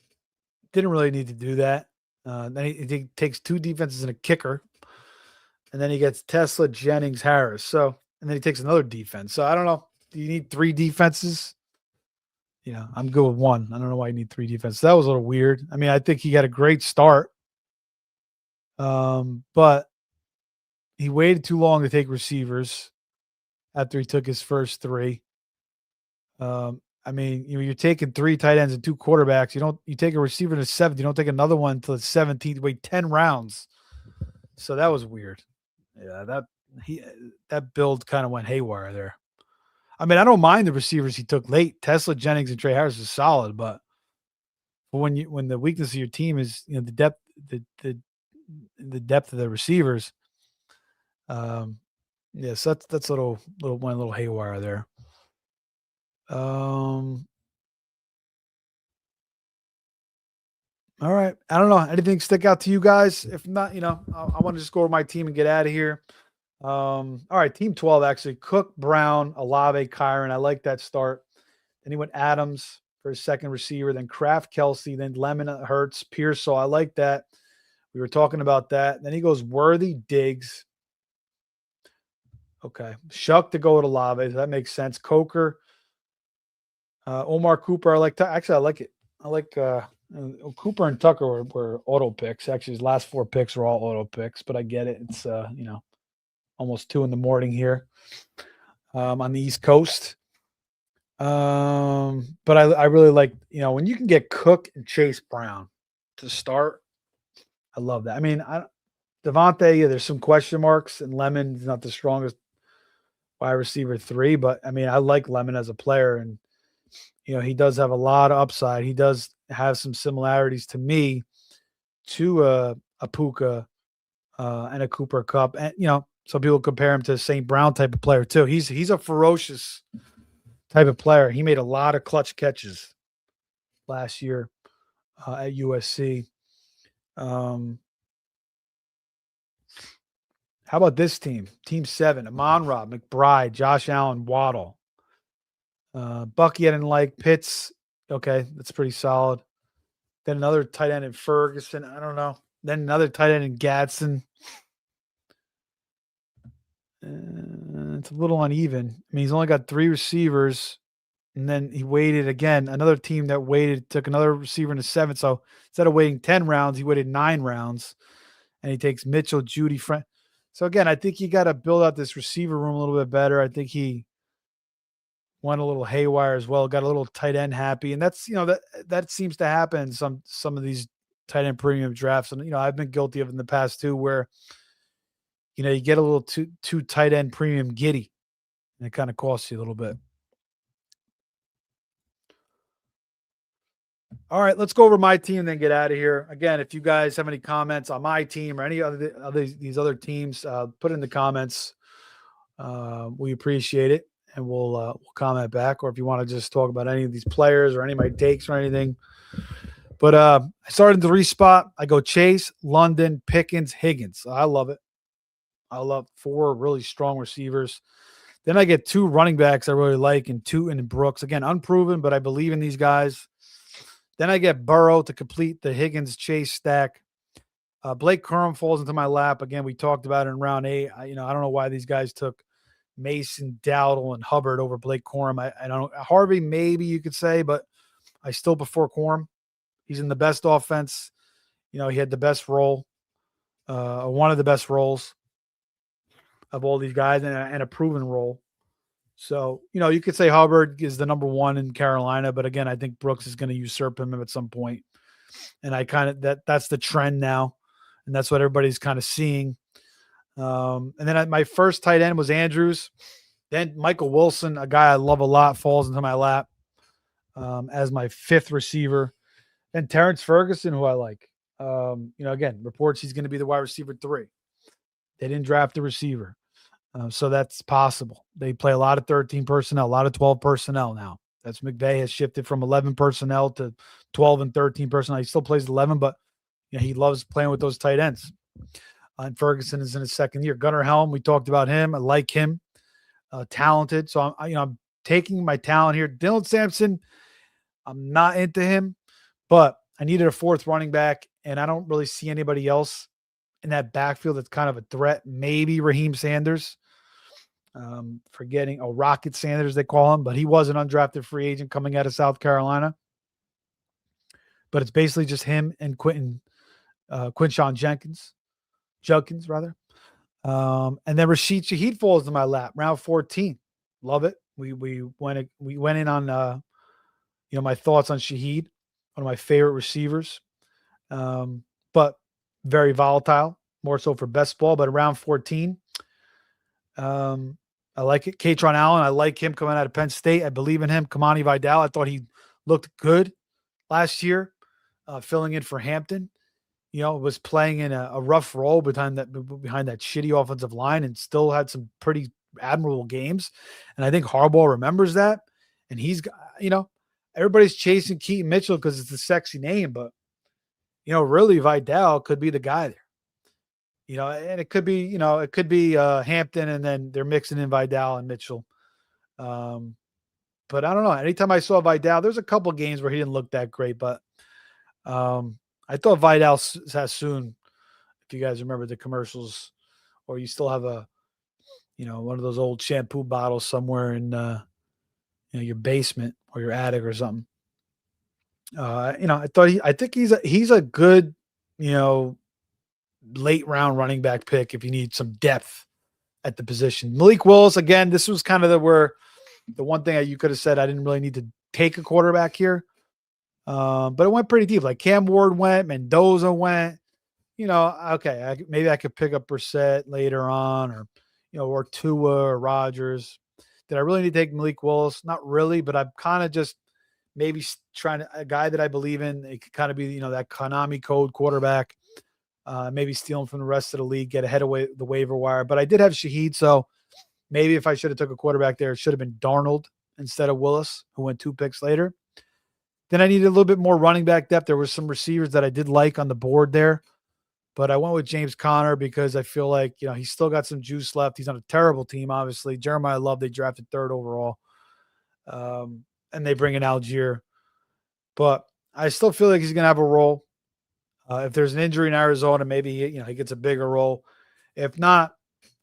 really need to do that. Then he takes 2 defenses and a kicker. And then he gets Tesla, Jennings, Harris. And then he takes another defense. So I don't know. Do you need 3 defenses? I'm good with 1. I don't know why you need 3 defenses. That was a little weird. I think he got a great start. But he waited too long to take receivers after he took his first 3. You're taking 3 tight ends and 2 quarterbacks. You take a receiver in the 7th. You don't take another one until the 17th. Wait 10 rounds. So that was weird. Yeah, that build kind of went haywire there. I don't mind the receivers he took late. Tesla, Jennings, and Trey Harris is solid, but when the weakness of your team is the depth, the depth of the receivers, yes, that's a little haywire there. All right. I don't know. Anything stick out to you guys? If not, I want to just go over my team and get out of here. All right. Team 12, actually. Cook, Brown, Olave, Kyron. I like that start. Then he went Adams for his second receiver, then Kraft, Kelsey, then Lemon, Hurts, Pearsall. I like that. We were talking about that. Then he goes Worthy, Diggs. Okay. Shuck to go with Olave. That makes sense. Coker, Omar Cooper. Actually, I like it. I like Cooper and Tucker were auto picks. Actually, his last 4 picks were all auto picks, but I get it. It's almost 2 a.m. here on the East Coast. But I really like, when you can get Cook and Chase Brown to start, I love that. I mean, Devontae, yeah, there's some question marks, and Lemon's not the strongest wide receiver 3, but I mean, I like Lemon as a player, and he does have a lot of upside. He does have some similarities to me to a Puka and a Cooper Cup, and some people compare him to a St. Brown type of player too. He's a ferocious type of player. He made a lot of clutch catches last year at USC. How about this team? Team 7, Amon-Ra, McBride, Josh Allen, Waddle. Bucky I didn't like. Pitts, okay, that's pretty solid. Then another tight end in Ferguson. I don't know. Then another tight end in Gadsden. It's a little uneven. I mean, he's only got 3 receivers, and then he waited again. Another team that waited took another receiver in the 7th. So instead of waiting 10 rounds, he waited 9 rounds, and he takes Mitchell, Judy, Friend. So again, I think you got to build out this receiver room a little bit better. I think he went a little haywire as well. Got a little tight end happy, and that's that seems to happen in some of these tight end premium drafts. And I've been guilty of it in the past too, where you get a little too tight end premium giddy, and it kind of costs you a little bit. All right, let's go over my team and then get out of here. Again, if you guys have any comments on my team or any other these other teams, put in the comments. We appreciate it, and we'll comment back. Or if you want to just talk about any of these players or any of my takes or anything. But I started in the 3 spot. I go Chase, London, Pickens, Higgins. I love it. I love 4 really strong receivers. Then I get 2 running backs I really like, and 2 in Brooks. Again, unproven, but I believe in these guys. Then I get Burrow to complete the Higgins-Chase stack. Blake Corum falls into my lap. Again, we talked about it in round 8. I don't know why these guys took Mason, Dowdle, and Hubbard over Blake Corum. I don't know. Harvey, maybe you could say, but I still prefer Corum. He's in the best offense. He had the best role, one of the best roles of all these guys, and a proven role. So, you could say Hubbard is the number 1 in Carolina, but again, I think Brooks is going to usurp him at some point. And I kind of, that's the trend now. And that's what everybody's kind of seeing. And then my first tight end was Andrews. Then Michael Wilson, a guy I love a lot, falls into my lap as my 5th receiver. And Terrence Ferguson, who I like. Again, reports he's going to be the wide receiver 3. They didn't draft a receiver. So that's possible. They play a lot of 13 personnel, a lot of 12 personnel now. That's McVay has shifted from 11 personnel to 12 and 13 personnel. He still plays 11, but he loves playing with those tight ends. And Ferguson is in his 2nd year. Gunnar Helm, we talked about him. I like him. Talented. So I'm taking my talent here. Dylan Sampson, I'm not into him, but I needed a 4th running back, and I don't really see anybody else in that backfield that's kind of a threat. Maybe Raheem Sanders. Forgetting Rocket Sanders, they call him, but he was an undrafted free agent coming out of South Carolina. But it's basically just him and Quinshon Judkins rather. And then Rashid Shaheed falls in my lap, round 14. Love it. We went in on my thoughts on Shaheed, one of my favorite receivers. But very volatile, more so for best ball, but around 14. I like it. Katron Allen, I like him coming out of Penn State. I believe in him. Kamani Vidal, I thought he looked good last year, filling in for Hampton. Was playing in a rough role behind that shitty offensive line, and still had some pretty admirable games. And I think Harbaugh remembers that. And he's, everybody's chasing Keaton Mitchell because it's a sexy name, but really Vidal could be the guy there. And it could be, Hampton, and then they're mixing in Vidal and Mitchell. But I don't know. Anytime I saw Vidal, there's a couple games where he didn't look that great, but I thought Vidal Sassoon, if you guys remember the commercials, or you still have one of those old shampoo bottles somewhere in your basement or your attic or something. I think he's a good, late round running back pick if you need some depth at the position. Malik Willis, again, this was kind of the one thing that you could have said I didn't really need to take a quarterback here. But it went pretty deep. Like Cam Ward went, Mendoza went. Okay, maybe I could pick up Brissett later on, or Tua or Rodgers. Did I really need to take Malik Willis? Not really, but I'm kind of just maybe trying to a guy that I believe in. It could kind of be, that Konami code quarterback. Maybe steal him from the rest of the league, get ahead of the waiver wire. But I did have Shaheed, so maybe if I should have took a quarterback there, it should have been Darnold instead of Willis, who went 2 picks later. Then I needed a little bit more running back depth. There were some receivers that I did like on the board there, but I went with James Conner because I feel like, he's still got some juice left. He's on a terrible team, obviously. Jeremiah Love, they drafted 3rd overall. And they bring in Algier. But I still feel like he's going to have a role. If there's an injury in Arizona, maybe he gets a bigger role. If not,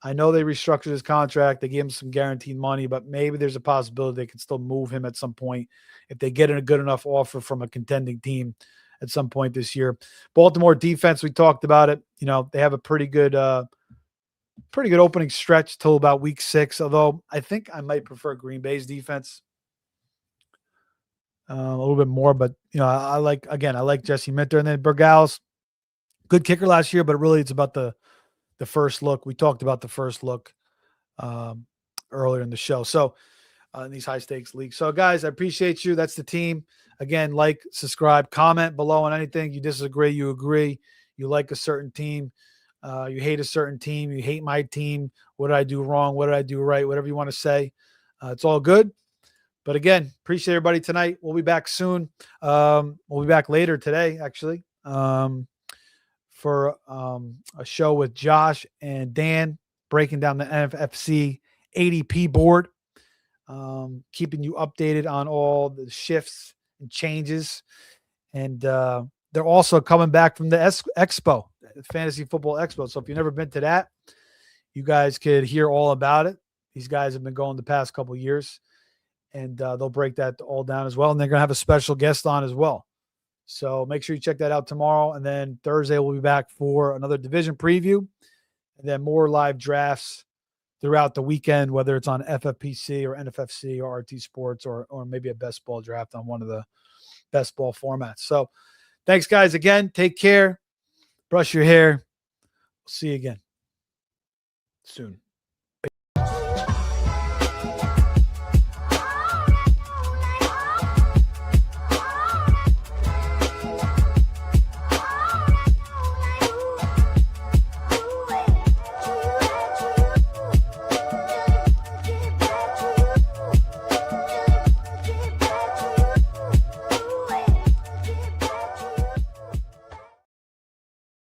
I know they restructured his contract. They gave him some guaranteed money, but maybe there's a possibility they can still move him at some point if they get a good enough offer from a contending team at some point this year. Baltimore defense, we talked about it. They have a pretty good opening stretch till about week 6, although I think I might prefer Green Bay's defense a little bit more, but I like Jesse Minter, and then Berghaus, good kicker last year, but really it's about the first look. We talked about the first look earlier in the show. So in these high stakes leagues. So guys, I appreciate you. That's the team. Again, like, subscribe, comment below on anything. You disagree, you agree, you like a certain team, you hate a certain team, you hate my team. What did I do wrong? What did I do right? Whatever you want to say. It's all good. But again, appreciate everybody tonight. We'll be back soon. We'll be back later today, actually, for a show with Josh and Dan breaking down the NFFC ADP board, keeping you updated on all the shifts and changes. And they're also coming back from the Expo, the Fantasy Football Expo. So if you've never been to that, you guys could hear all about it. These guys have been going the past couple of years. And they'll break that all down as well. And they're going to have a special guest on as well. So make sure you check that out tomorrow. And then Thursday, we'll be back for another division preview. And then more live drafts throughout the weekend, whether it's on FFPC or NFFC or RT Sports or maybe a best ball draft on one of the best ball formats. So thanks, guys. Again, take care. Brush your hair. We'll see you again soon.